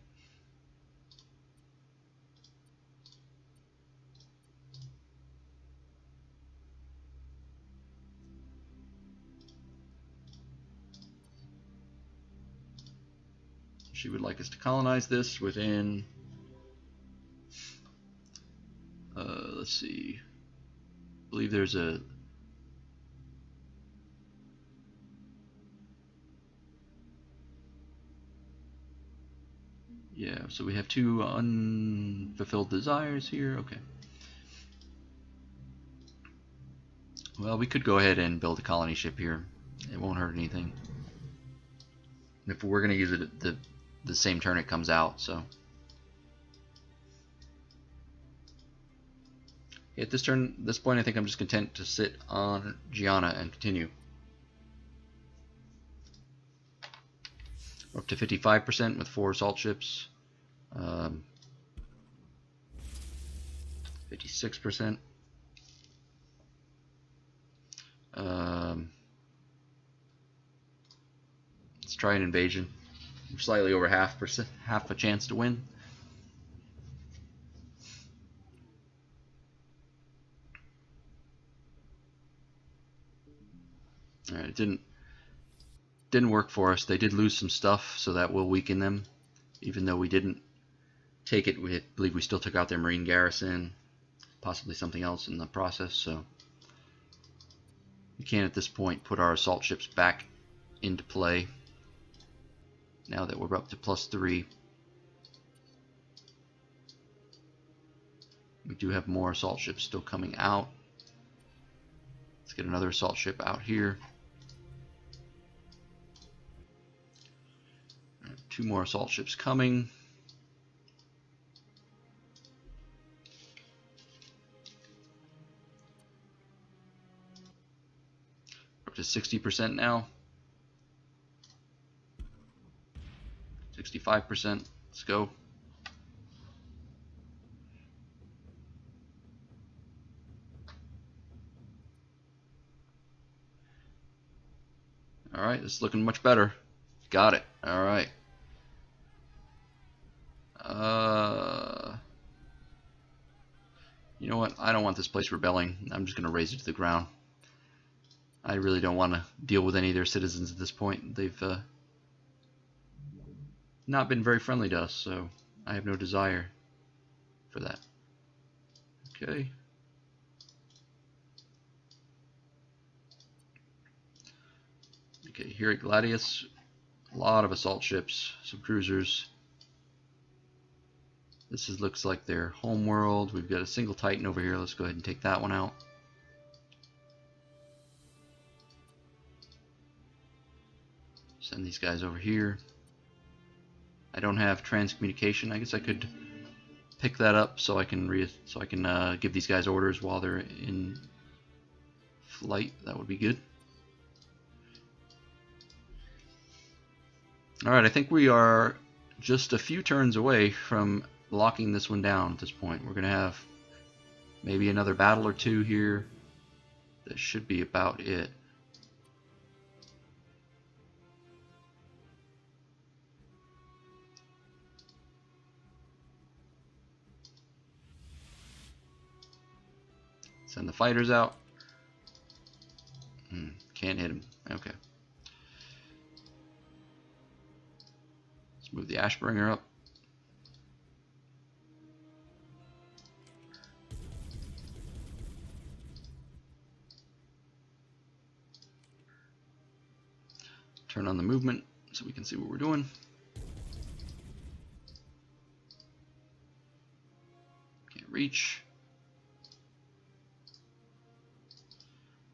Speaker 1: She would like us to colonize this within, let's see, I believe there's a, yeah, so we have 2 unfulfilled desires here. Okay. Well, we could go ahead and build a colony ship here. It won't hurt anything. If we're going to use it the same turn it comes out, so At this point, I think I'm just content to sit on Gianna and continue. We're up to 55% with 4 assault ships. 56%. Let's try an invasion. We're slightly over half a chance to win. All right, it didn't work for us. They did lose some stuff, so that will weaken them. Even though we didn't take it, I believe we still took out their marine garrison, possibly something else in the process. So we can at this point put our assault ships back into play. Now that we're up to +3, we do have more assault ships still coming out. Let's get another assault ship out here. 2 more assault ships coming. We're up to 60% now. 65%. Let's go. All right, this is looking much better. Got it. All right. You know what? I don't want this place rebelling. I'm just going to raise it to the ground. I really don't want to deal with any of their citizens at this point. They've not been very friendly to us, so I have no desire for that. Okay. Okay, here at Gladius, a lot of assault ships, some cruisers. This looks like their home world. We've got a single Titan over here. Let's go ahead and take that one out. Send these guys over here. I don't have transcommunication. I guess I could pick that up so I can give these guys orders while they're in flight. That would be good. All right, I think we are just a few turns away from locking this one down at this point. We're going to have maybe another battle or 2 here. That should be about it. Send the fighters out. Can't hit him. Okay. Let's move the Ashbringer up. Turn on the movement so we can see what we're doing. Can't reach.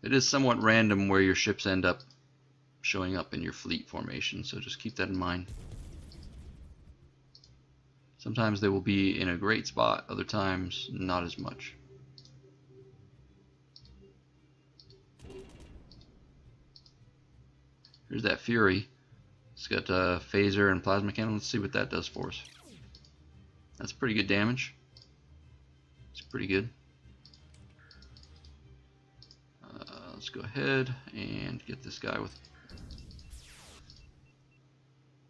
Speaker 1: It is somewhat random where your ships end up showing up in your fleet formation, so just keep that in mind. Sometimes they will be in a great spot, other times not as much. Here's that Fury. It's got phaser and plasma cannon. Let's see what that does for us. That's pretty good damage. It's pretty good. Let's go ahead and get this guy with...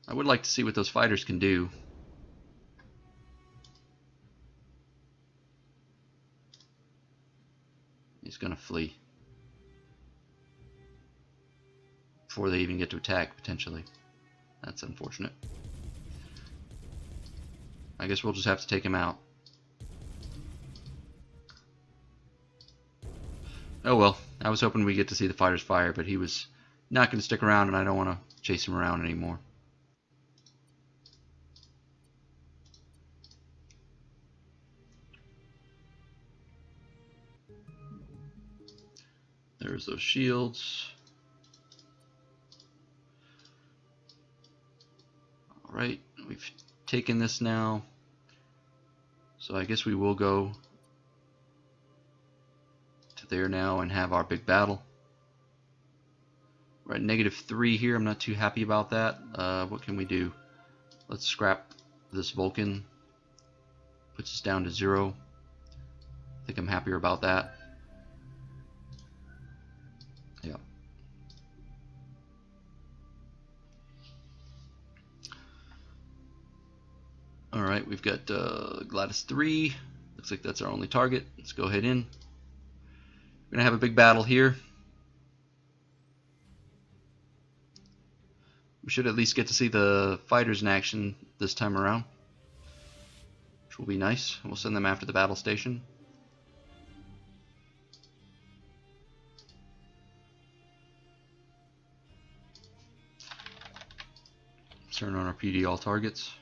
Speaker 1: I would like to see what those fighters can do. He's gonna flee before they even get to attack, potentially. That's unfortunate. I guess we'll just have to take him out. Oh well, I was hoping we'd get to see the fighters fire, but he was not going to stick around, and I don't want to chase him around anymore. There's those shields. Alright, we've taken this now. So I guess we will go there now and have our big battle. We're at -3 here. I'm not too happy about that. What can we do? Let's scrap this Vulcan. Puts us down to 0. I think I'm happier about that. Yeah. Alright, we've got Gladys 3. Looks like that's our only target. Let's go ahead in. We're going to have a big battle here. We should at least get to see the fighters in action this time around, which will be nice. We'll send them after the battle station. Turn on our PD all targets.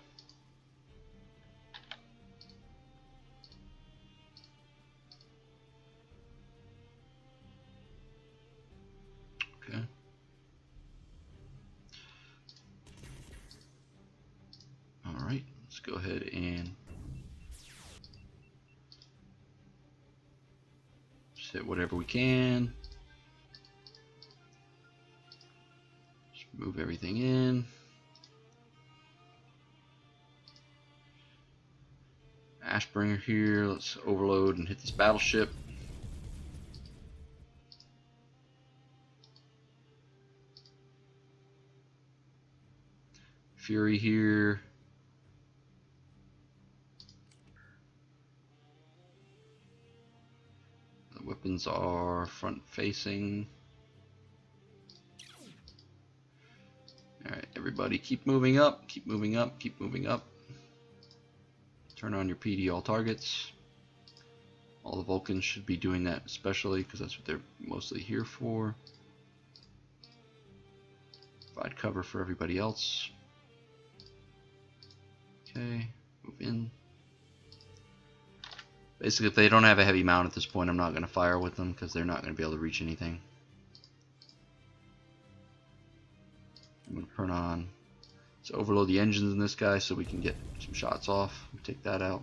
Speaker 1: Okay. Alright, let's go ahead and just hit whatever we can. Just move everything in. Ashbringer here, let's overload and hit this battleship. Fury here. The weapons are front facing. Alright, everybody keep moving up, keep moving up, keep moving up. Turn on your PD all targets. All the Vulcans should be doing that especially because that's what they're mostly here for. Provide cover for everybody else. Okay, move in. Basically, if they don't have a heavy mount at this point, I'm not going to fire with them because they're not going to be able to reach anything. I'm going to turn on. Let's overload the engines in this guy so we can get some shots off. Take that out.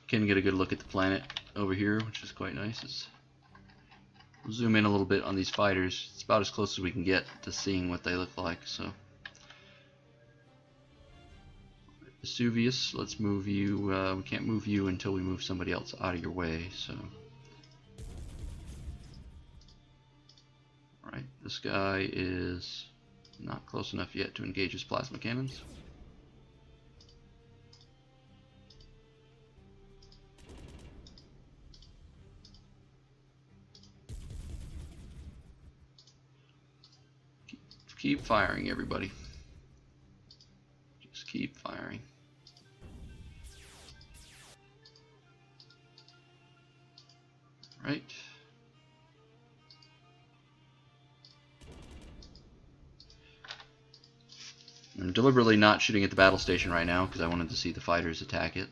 Speaker 1: Can get a good look at the planet over here, which is quite nice. We'll zoom in a little bit on these fighters. It's about as close as we can get to seeing what they look like. So, Vesuvius, let's move you. We can't move you until we move somebody else out of your way. So, alright, this guy is not close enough yet to engage his plasma cannons. Keep firing, everybody. Just keep firing. Right. I'm deliberately not shooting at the battle station right now because I wanted to see the fighters attack it.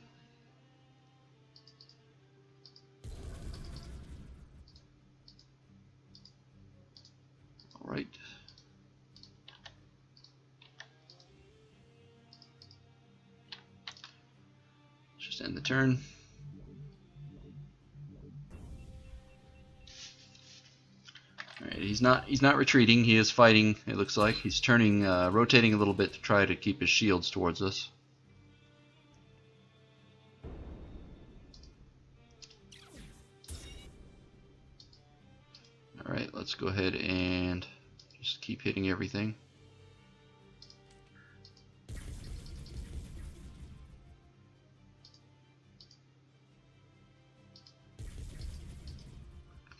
Speaker 1: Alright. Just end the turn. Alright, he's not retreating. He is fighting. It looks like he's turning, rotating a little bit to try to keep his shields towards us. Alright, let's go ahead and just keep hitting everything.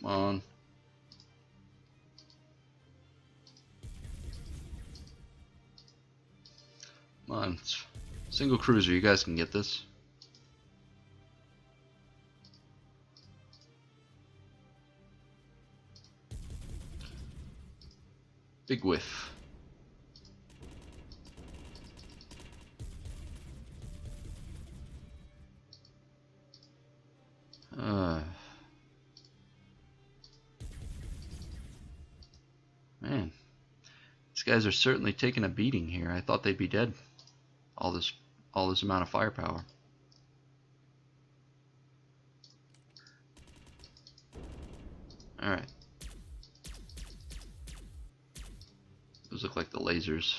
Speaker 1: Come on. Come on. Single cruiser, you guys can get this. Big whiff. Man, guys are certainly taking a beating here. I thought they'd be dead. All this amount of firepower. All right. Those look like the lasers.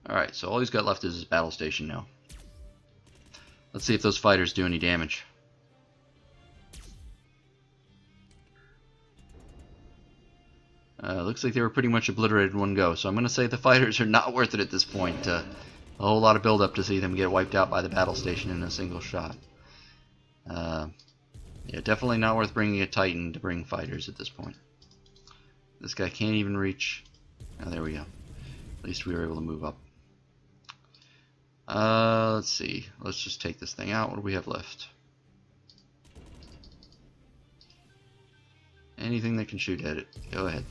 Speaker 1: All right. So all he's got left is his battle station now. Let's see if those fighters do any damage. Looks like they were pretty much obliterated in one go, so I'm going to say the fighters are not worth it at this point. A whole lot of build-up to see them get wiped out by the battle station in a single shot. Yeah, definitely not worth bringing a Titan to bring fighters at this point. This guy can't even reach. Oh, there we go. At least we were able to move up. Let's see. Let's just take this thing out. What do we have left? Anything that can shoot at it. Go ahead.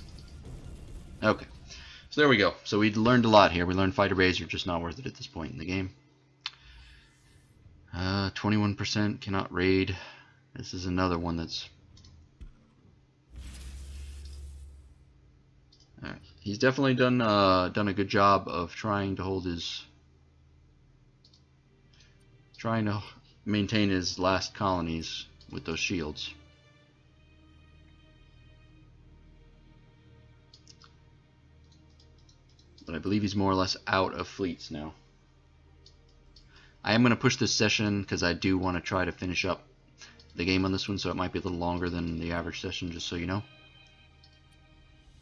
Speaker 1: Okay. So there we go. So we learned a lot here. We learned fighter bays are just not worth it at this point in the game. 21% cannot raid. This is another one that's... Alright. He's definitely done a good job of trying to hold his... trying to maintain his last colonies with those shields. But I believe he's more or less out of fleets now. I am going to push this session because I do want to try to finish up the game on this one, so it might be a little longer than the average session, just so you know.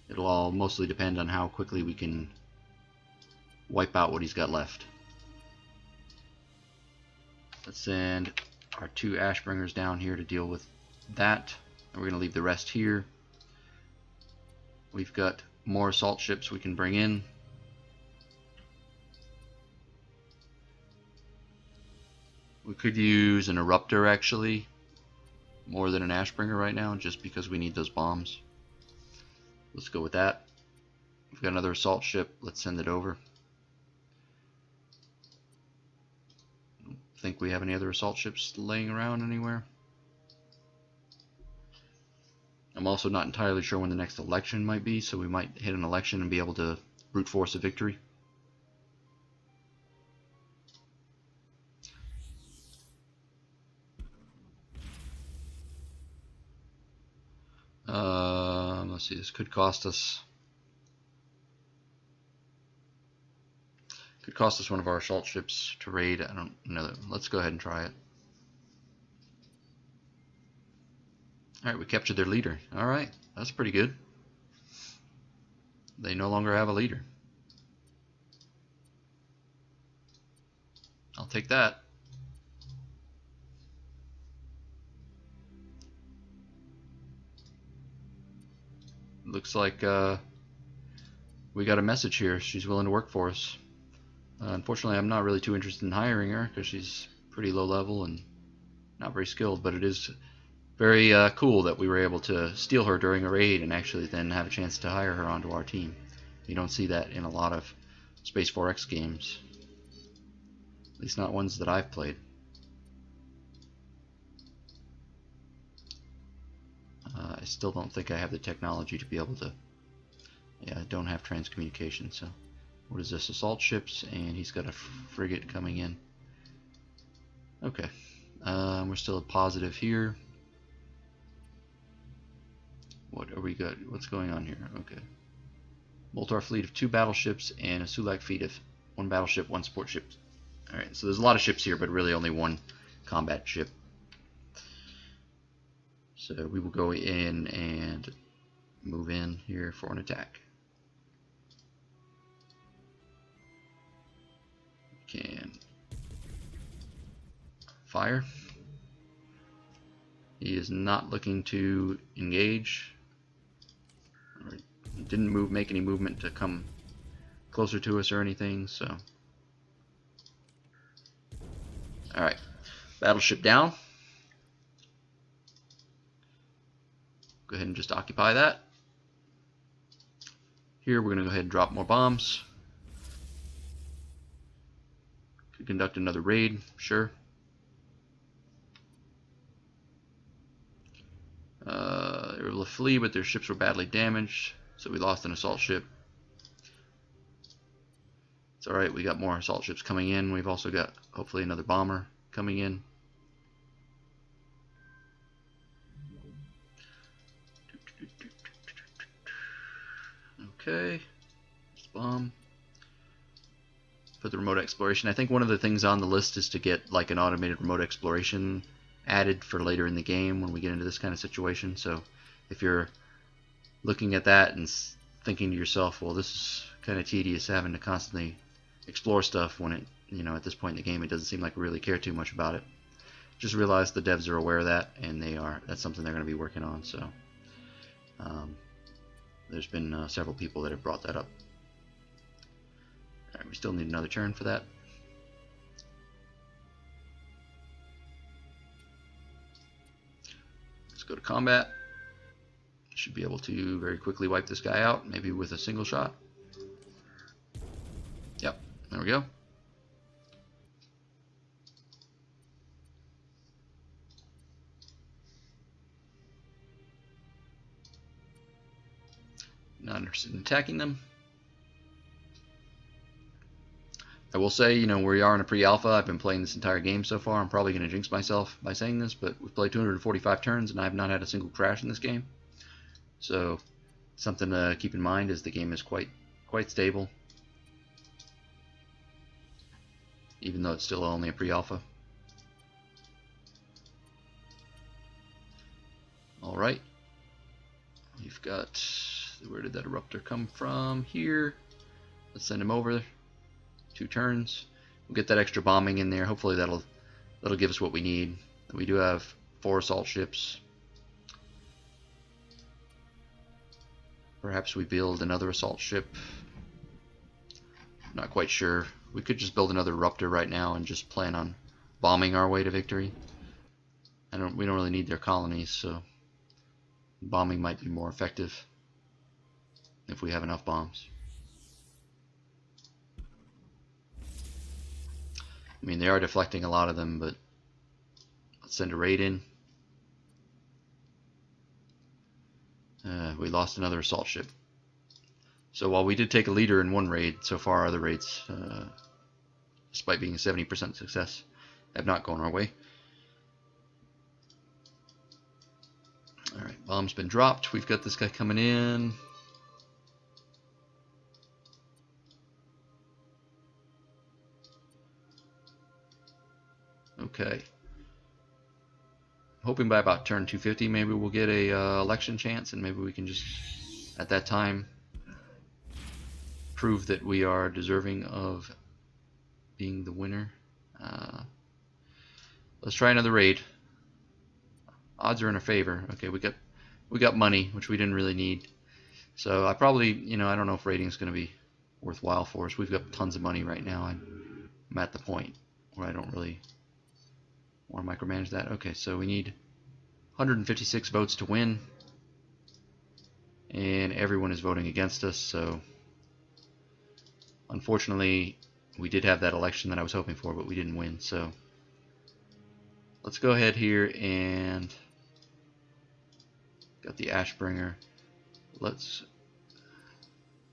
Speaker 1: It'll all mostly depend on how quickly we can wipe out what he's got left. Let's send our 2 Ashbringers down here to deal with that. And we're going to leave the rest here. We've got more assault ships we can bring in. We could use an Eruptor actually, more than an Ashbringer right now, just because we need those bombs. Let's go with that. We've got another assault ship. Let's send it over. I don't think we have any other assault ships laying around anywhere. I'm also not entirely sure when the next election might be, so we might hit an election and be able to brute force a victory. Let's see, this could cost us one of our assault ships to raid. I don't know. Let's go ahead and try it. Alright, we captured their leader. Alright, that's pretty good. They no longer have a leader. I'll take that. Looks like we got a message here. She's willing to work for us. Unfortunately, I'm not really too interested in hiring her because she's pretty low level and not very skilled, but it is very cool that we were able to steal her during a raid and actually then have a chance to hire her onto our team. You don't see that in a lot of Space 4X games. At least not ones that I've played. I still don't think I have the technology to be able to... Yeah, I don't have transcommunication, so... What is this? Assault ships, and he's got a frigate coming in. Okay. We're still at positive here. What are we got? What's going on here? Okay. Moltar fleet of 2 battleships and a Sulak fleet of 1 battleship, 1 support ship. Alright, so there's a lot of ships here, but really only 1 combat ship. So we will go in and move in here for an attack. We can fire. He is not looking to engage. Or didn't make any movement to come closer to us or anything, so. Alright. Battleship down. Go ahead and just occupy that. Here we're going to go ahead and drop more bombs. Could conduct another raid, sure. They were able to flee, but their ships were badly damaged, so we lost an assault ship. It's alright, we got more assault ships coming in. We've also got, hopefully, another bomber coming in. Okay, bomb. For the remote exploration, I think one of the things on the list is to get like an automated remote exploration added for later in the game when we get into this kind of situation. So if you're looking at that and thinking to yourself, well, this is kind of tedious having to constantly explore stuff when it, you know, at this point in the game it doesn't seem like we really care too much about it, just realize the devs are aware of that, and that's something they're going to be working on. So there's been several people that have brought that up. Alright, we still need another turn for that. Let's go to combat. Should be able to very quickly wipe this guy out, maybe with a single shot. Yep, there we go. Not interested in attacking them. I will say, you know, we are in a pre-alpha. I've been playing this entire game so far. I'm probably going to jinx myself by saying this, but we've played 245 turns and I've not had a single crash in this game. So something to keep in mind is the game is quite stable, even though it's still only a pre-alpha. All right, we've got, where did that eruptor come from? Here. Let's send him over. 2 turns. We'll get that extra bombing in there. Hopefully that'll give us what we need. We do have 4 assault ships. Perhaps we build another assault ship. Not quite sure. We could just build another eruptor right now and just plan on bombing our way to victory. We don't really need their colonies, so bombing might be more effective if we have enough bombs. I mean, they are deflecting a lot of them, but let's send a raid in. We lost another assault ship. So while we did take a leader in one raid, so far other raids, despite being a 70% success, have not gone our way. Alright, bomb's been dropped. We've got this guy coming in. Okay. Hoping by about turn 250 maybe we'll get a election chance, and maybe we can just at that time prove that we are deserving of being the winner. Let's try another raid. Odds are in our favor. Okay, we got money, which we didn't really need. So I probably, you know, I don't know if raiding is going to be worthwhile for us. We've got tons of money right now. I'm at the point where I don't really want to micromanage that. Okay, so we need 156 votes to win, and everyone is voting against us, so unfortunately we did have that election that I was hoping for, but we didn't win. So let's go ahead here and got the Ashbringer. Let's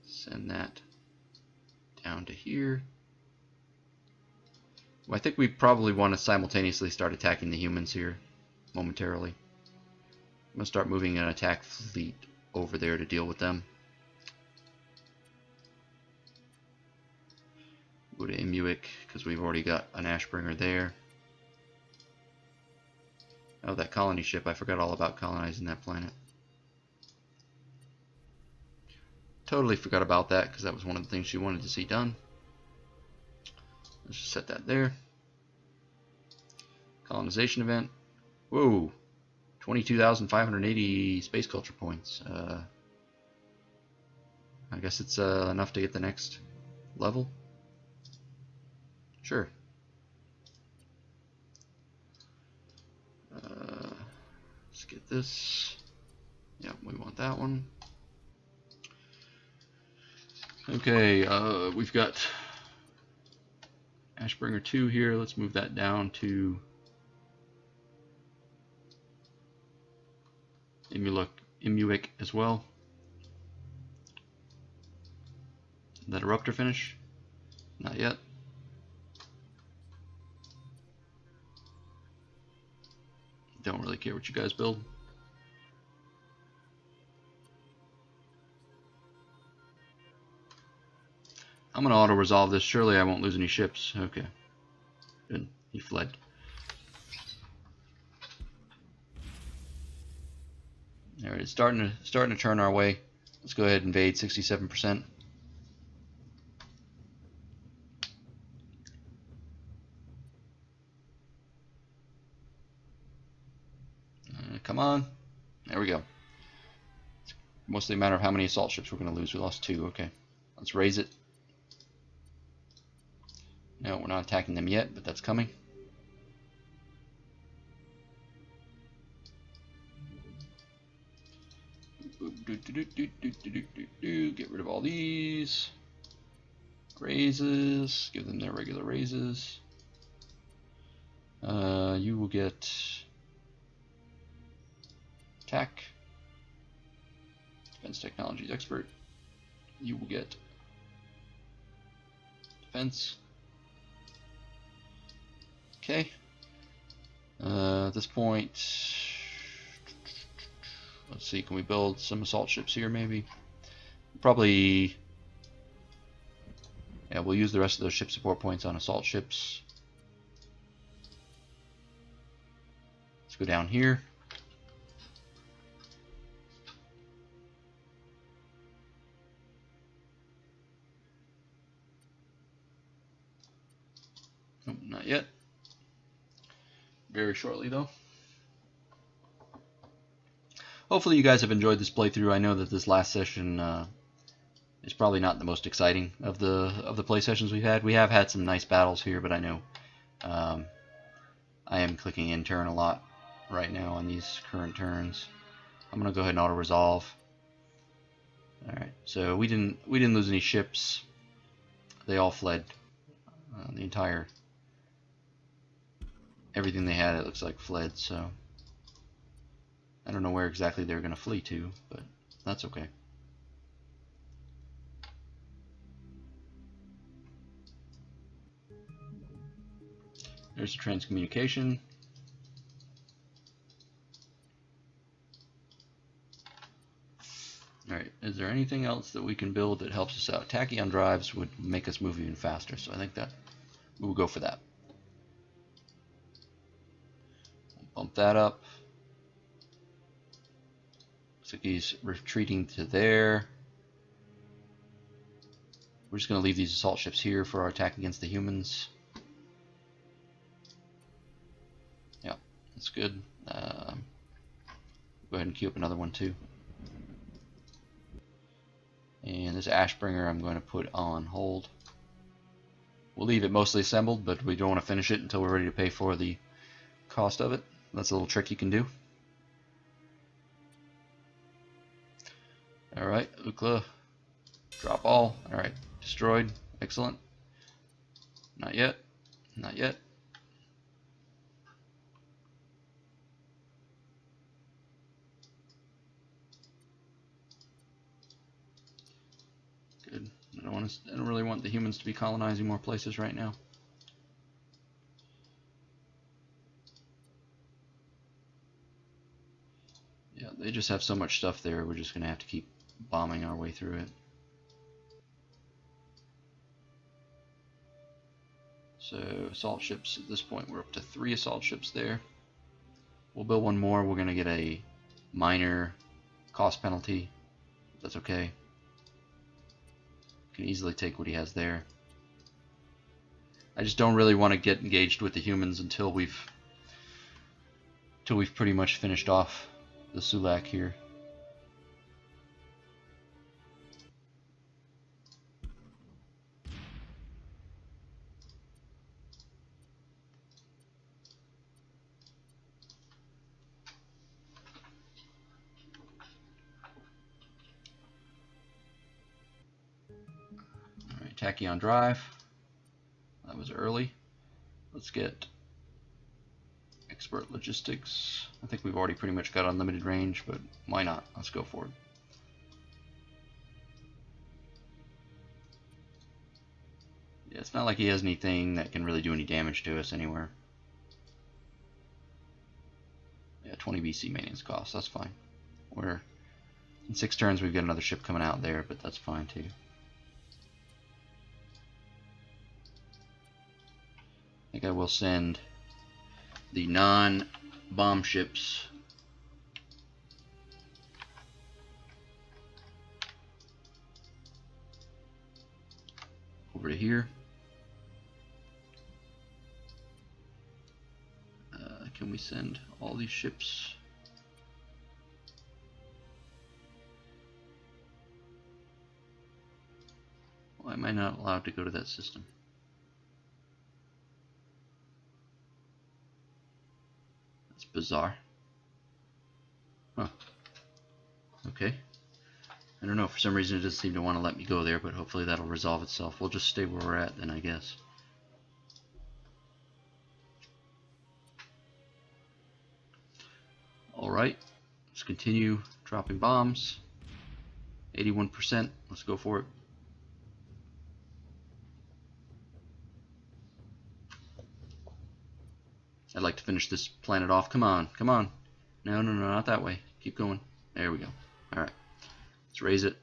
Speaker 1: send that down to here. Well, I think we probably want to simultaneously start attacking the humans here momentarily. I'm going to start moving an attack fleet over there to deal with them. Go to Imuic because we've already got an Ashbringer there. Oh, that colony ship. I forgot all about colonizing that planet. Totally forgot about that because that was one of the things she wanted to see done. Let's just set that there. Colonization event. Whoa. 22,580 space culture points. I guess it's enough to get the next level. Sure. Let's get this. Yep, we want that one. Okay, we've got Ashbringer 2 here. Let's move that down to Imuic as well. That eruptor finish. Not yet. Don't really care what you guys build. I'm going to auto-resolve this. Surely I won't lose any ships. Okay. Good. He fled. Alright, it's starting to turn our way. Let's go ahead and invade 67%. Come on. There we go. It's mostly a matter of how many assault ships we're going to lose. We lost 2. Okay. Let's raise it. No, we're not attacking them yet, but that's coming. Get rid of all these. Raises. Give them their regular raises. You will get attack. Defense technologies expert. You will get defense. Okay. At this point, let's see, can we build some assault ships here maybe? Probably, yeah, we'll use the rest of those ship support points on assault ships. Let's go down here. Oh, not yet. Very shortly though. Hopefully you guys have enjoyed this playthrough. I know that this last session is probably not the most exciting of the play sessions we've had. We have had some nice battles here, but I know I am clicking in turn a lot right now on these current turns. I'm gonna go ahead and auto resolve. All right, so we didn't lose any ships. They all fled. The entire everything they had, it looks like, fled, so I don't know where exactly they're going to flee to, but that's okay. There's a transcommunication. Alright, is there anything else that we can build that helps us out? Tachyon drives would make us move even faster, so I think that we will go for that. Bump that up. Looks like he's retreating to there. We're just going to leave these assault ships here for our attack against the humans. Yeah, that's good. Go ahead and queue up another one too. And this Ashbringer I'm going to put on hold. We'll leave it mostly assembled, but we don't want to finish it until we're ready to pay for the cost of it. That's a little trick you can do. Alright, Ukla. Drop all. Alright, destroyed. Excellent. Not yet. Not yet. Good. I don't really want the humans to be colonizing more places right now. Yeah, they just have so much stuff there, we're just going to have to keep bombing our way through it. So, assault ships, at this point we're up to 3 assault ships there. We'll build one more, we're going to get a minor cost penalty. That's okay. Can easily take what he has there. I just don't really want to get engaged with the humans until we've pretty much finished off the Sulak here. Alright, Tachyon drive. That was early. Let's get expert logistics. I think we've already pretty much got unlimited range, but why not? Let's go for it. Yeah, it's not like he has anything that can really do any damage to us anywhere. Yeah, 20 BC maintenance cost, that's fine. We're in 6 turns we've got another ship coming out there, but that's fine too. I think I will send the non-bomb ships over to here. Can we send all these ships? Why am I not allowed to go to that system? That's bizarre. Huh. Okay. I don't know, for some reason it doesn't seem to want to let me go there, but hopefully that'll resolve itself. We'll just stay where we're at then, I guess. Alright, let's continue dropping bombs. 81%, let's go for it. I'd like to finish this planet off. Come on, come on. No, no, no, not that way. Keep going. There we go. Alright, let's raise it.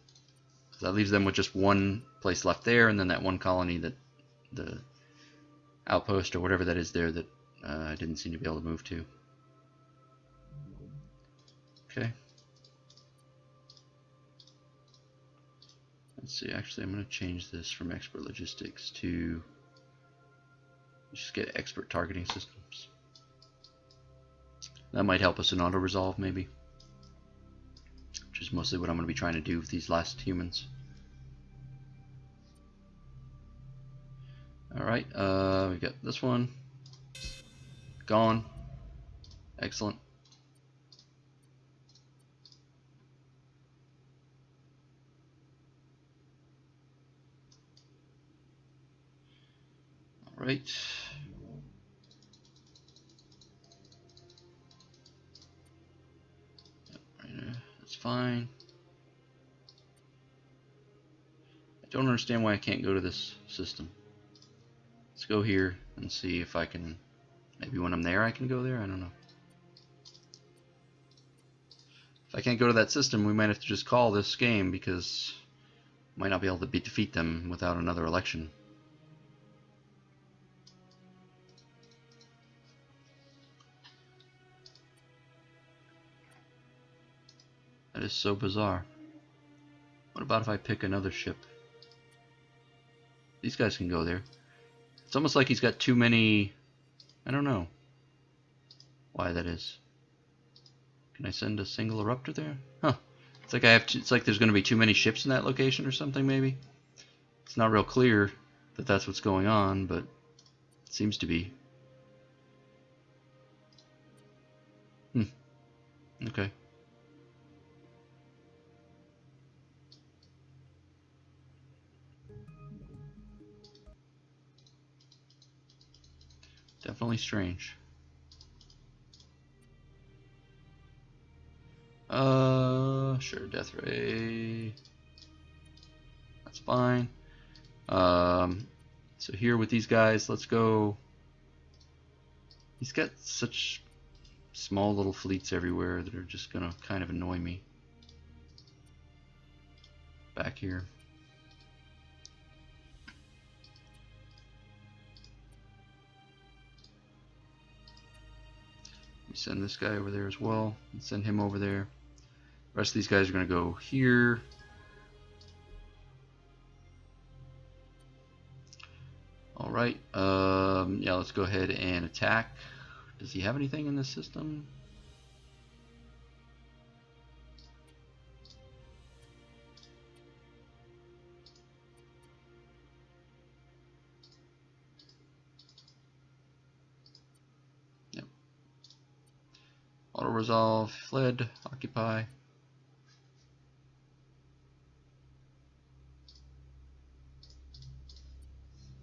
Speaker 1: That leaves them with just one place left there, and then that one colony, that the outpost or whatever that is there, that I didn't seem to be able to move to. Okay. Let's see, actually I'm going to change this from expert logistics to just get expert targeting systems. That might help us in auto-resolve maybe, which is mostly what I'm going to be trying to do with these last humans. Alright, we got this one gone. Excellent. Alright. That's fine. I don't understand why I can't go to this system. Let's go here and see if I can, maybe when I'm there I can go there, I don't know. If I can't go to that system, we might have to just call this game, because I might not be able to defeat them without another election. That is so bizarre. What about if I pick another ship? These guys can go there. It's almost like he's got too many... I don't know why that is. Can I send a single eruptor there? Huh. It's like I have to, it's like there's going to be too many ships in that location or something maybe. It's not real clear that that's what's going on, but it seems to be. Okay. Definitely strange. Sure, death ray. That's fine. So here with these guys, let's go. He's got such small little fleets everywhere that are just gonna kind of annoy me. Back here. We send this guy over there as well, and send him over there. The rest of these guys are gonna go here. Alright, yeah, let's go ahead and attack. Does he have anything in this system? Yep. Auto resolve, fled, occupy.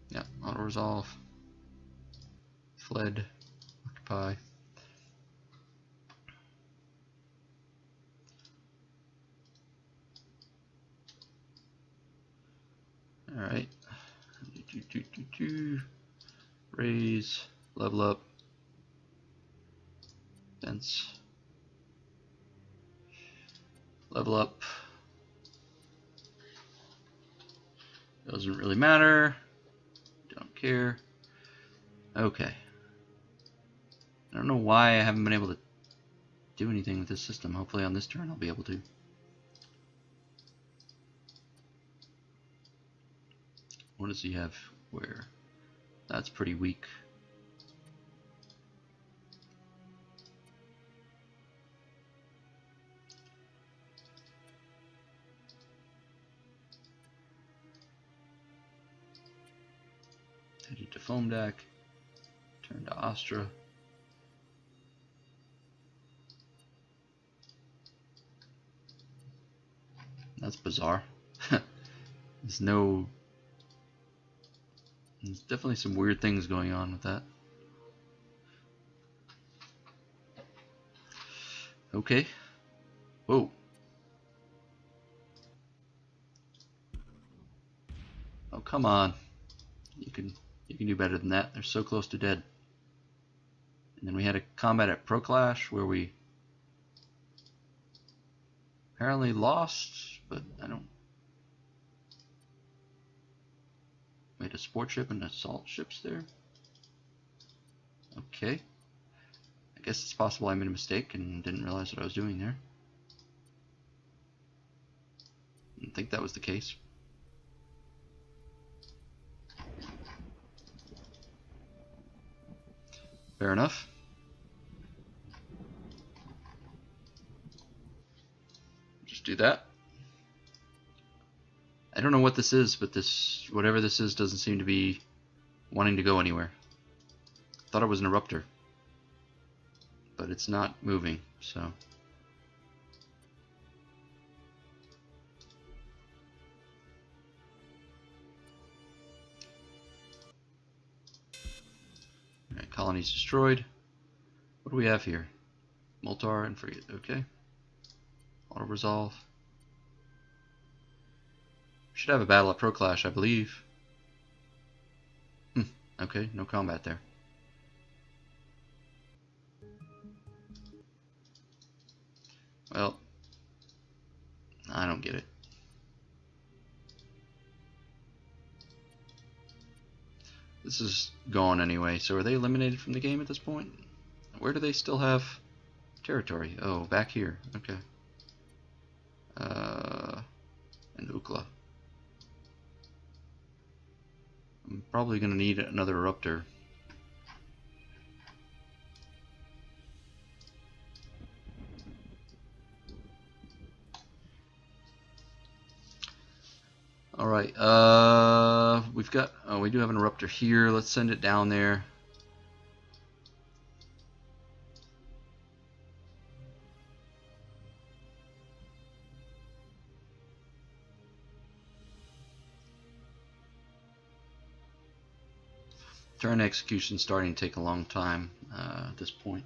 Speaker 1: Yep, auto resolve, fled, occupy. Alright, Raise, level up, fence, level up. Doesn't really matter. Don't care. Okay. I don't know why I haven't been able to do anything with this system. Hopefully on this turn I'll be able to. What does he have where? That's pretty weak. Headed to foam deck. Turn to Astra. That's bizarre. There's definitely some weird things going on with that. Okay. Whoa. Oh, come on. You can do better than that. They're so close to dead. And then we had a combat at Pro Clash where we apparently lost, but I don't. We had a sport ship and assault ships there. Okay. I guess it's possible I made a mistake and didn't realize what I was doing there. Didn't think that was the case. Fair enough. Just do that. I don't know what this is, but whatever this is doesn't seem to be wanting to go anywhere. Thought it was an eruptor, but it's not moving, so. Alright, colony's destroyed. What do we have here? Moltar and frigate, okay. Auto resolve. Should have a battle at Pro Clash, I believe. Okay, no combat there. Well, I don't get it. This is gone anyway, so are they eliminated from the game at this point? Where do they still have territory? Oh, back here. Okay. And Ukla. I'm probably going to need another eruptor. Alright, we've got, oh, we do have an eruptor here. Let's send it down there. Turn execution starting to take a long time at this point.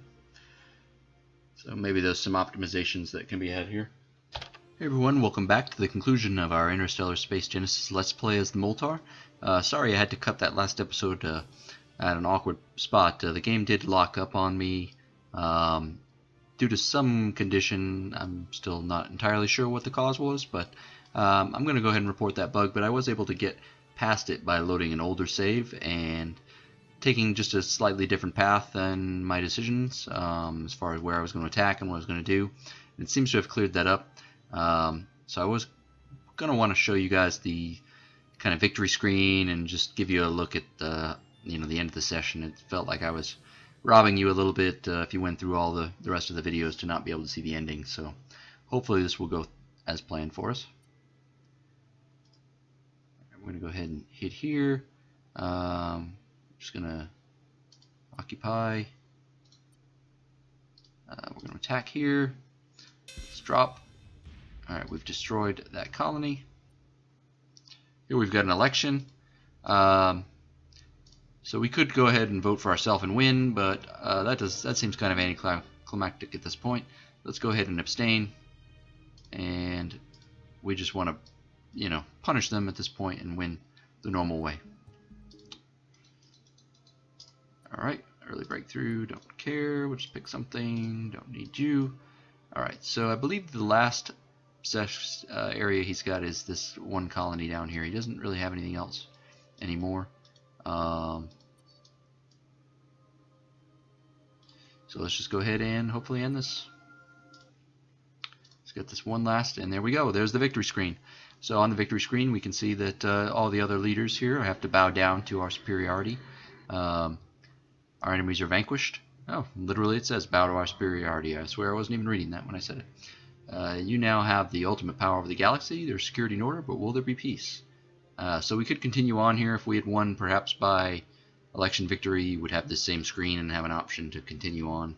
Speaker 1: So maybe there's some optimizations that can be had here. Hey everyone, welcome back to the conclusion of our Interstellar Space Genesis Let's Play as the Moltar. Sorry I had to cut that last episode at an awkward spot. The game did lock up on me due to some condition. I'm still not entirely sure what the cause was, but I'm going to go ahead and report that bug. But I was able to get past it by loading an older save and taking just a slightly different path than my decisions as far as where I was going to attack and what I was going to do. And it seems to have cleared that up. So I was going to want to show you guys the kind of victory screen and just give you a look at the end of the session. It felt like I was robbing you a little bit if you went through all the rest of the videos to not be able to see the ending. So hopefully this will go as planned for us. I'm going to go ahead and hit here. Just going to occupy. We're going to attack here. Let's drop. Alright, we've destroyed that colony. Here we've got an election. So we could go ahead and vote for ourselves and win, but that seems kind of anticlimactic at this point. Let's go ahead and abstain. And we just want to, punish them at this point and win the normal way. Alright, early breakthrough, don't care, we'll just pick something, don't need you. Alright, so I believe the last area he's got is this one colony down here. He doesn't really have anything else anymore. So let's just go ahead and hopefully end this. Let's get this one last, and there we go. There's the victory screen. So on the victory screen we can see that all the other leaders here have to bow down to our superiority. Our enemies are vanquished. Oh, literally it says bow to our superiority. I swear I wasn't even reading that when I said it. You now have the ultimate power over the galaxy. There's security and order, but will there be peace? So we could continue on here if we had won perhaps by election victory. Would have this same screen and have an option to continue on.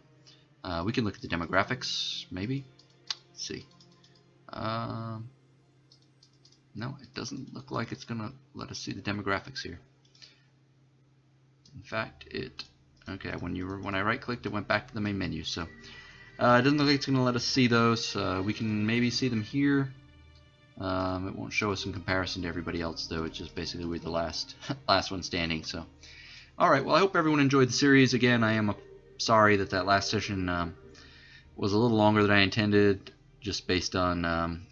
Speaker 1: We can look at the demographics, maybe. Let's see. No, it doesn't look like it's going to let us see the demographics here. In fact, okay, when I right-clicked, it went back to the main menu. So it doesn't look like it's going to let us see those. We can maybe see them here. It won't show us in comparison to everybody else, though. It's just basically we're the last one standing. So, all right. Well, I hope everyone enjoyed the series. Again, I am sorry that last session was a little longer than I intended, just based on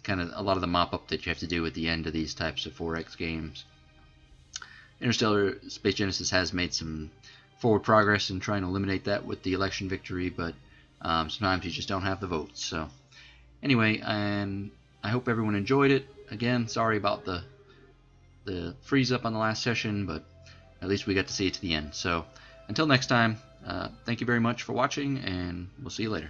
Speaker 1: kind of a lot of the mop-up that you have to do at the end of these types of 4X games. Interstellar Space Genesis has made some forward progress in trying to eliminate that with the election victory, but sometimes you just don't have the votes. So anyway, and I hope everyone enjoyed it. Again, sorry about the freeze up on the last session, but at least we got to see it to the end. So until next time, thank you very much for watching, and we'll see you later.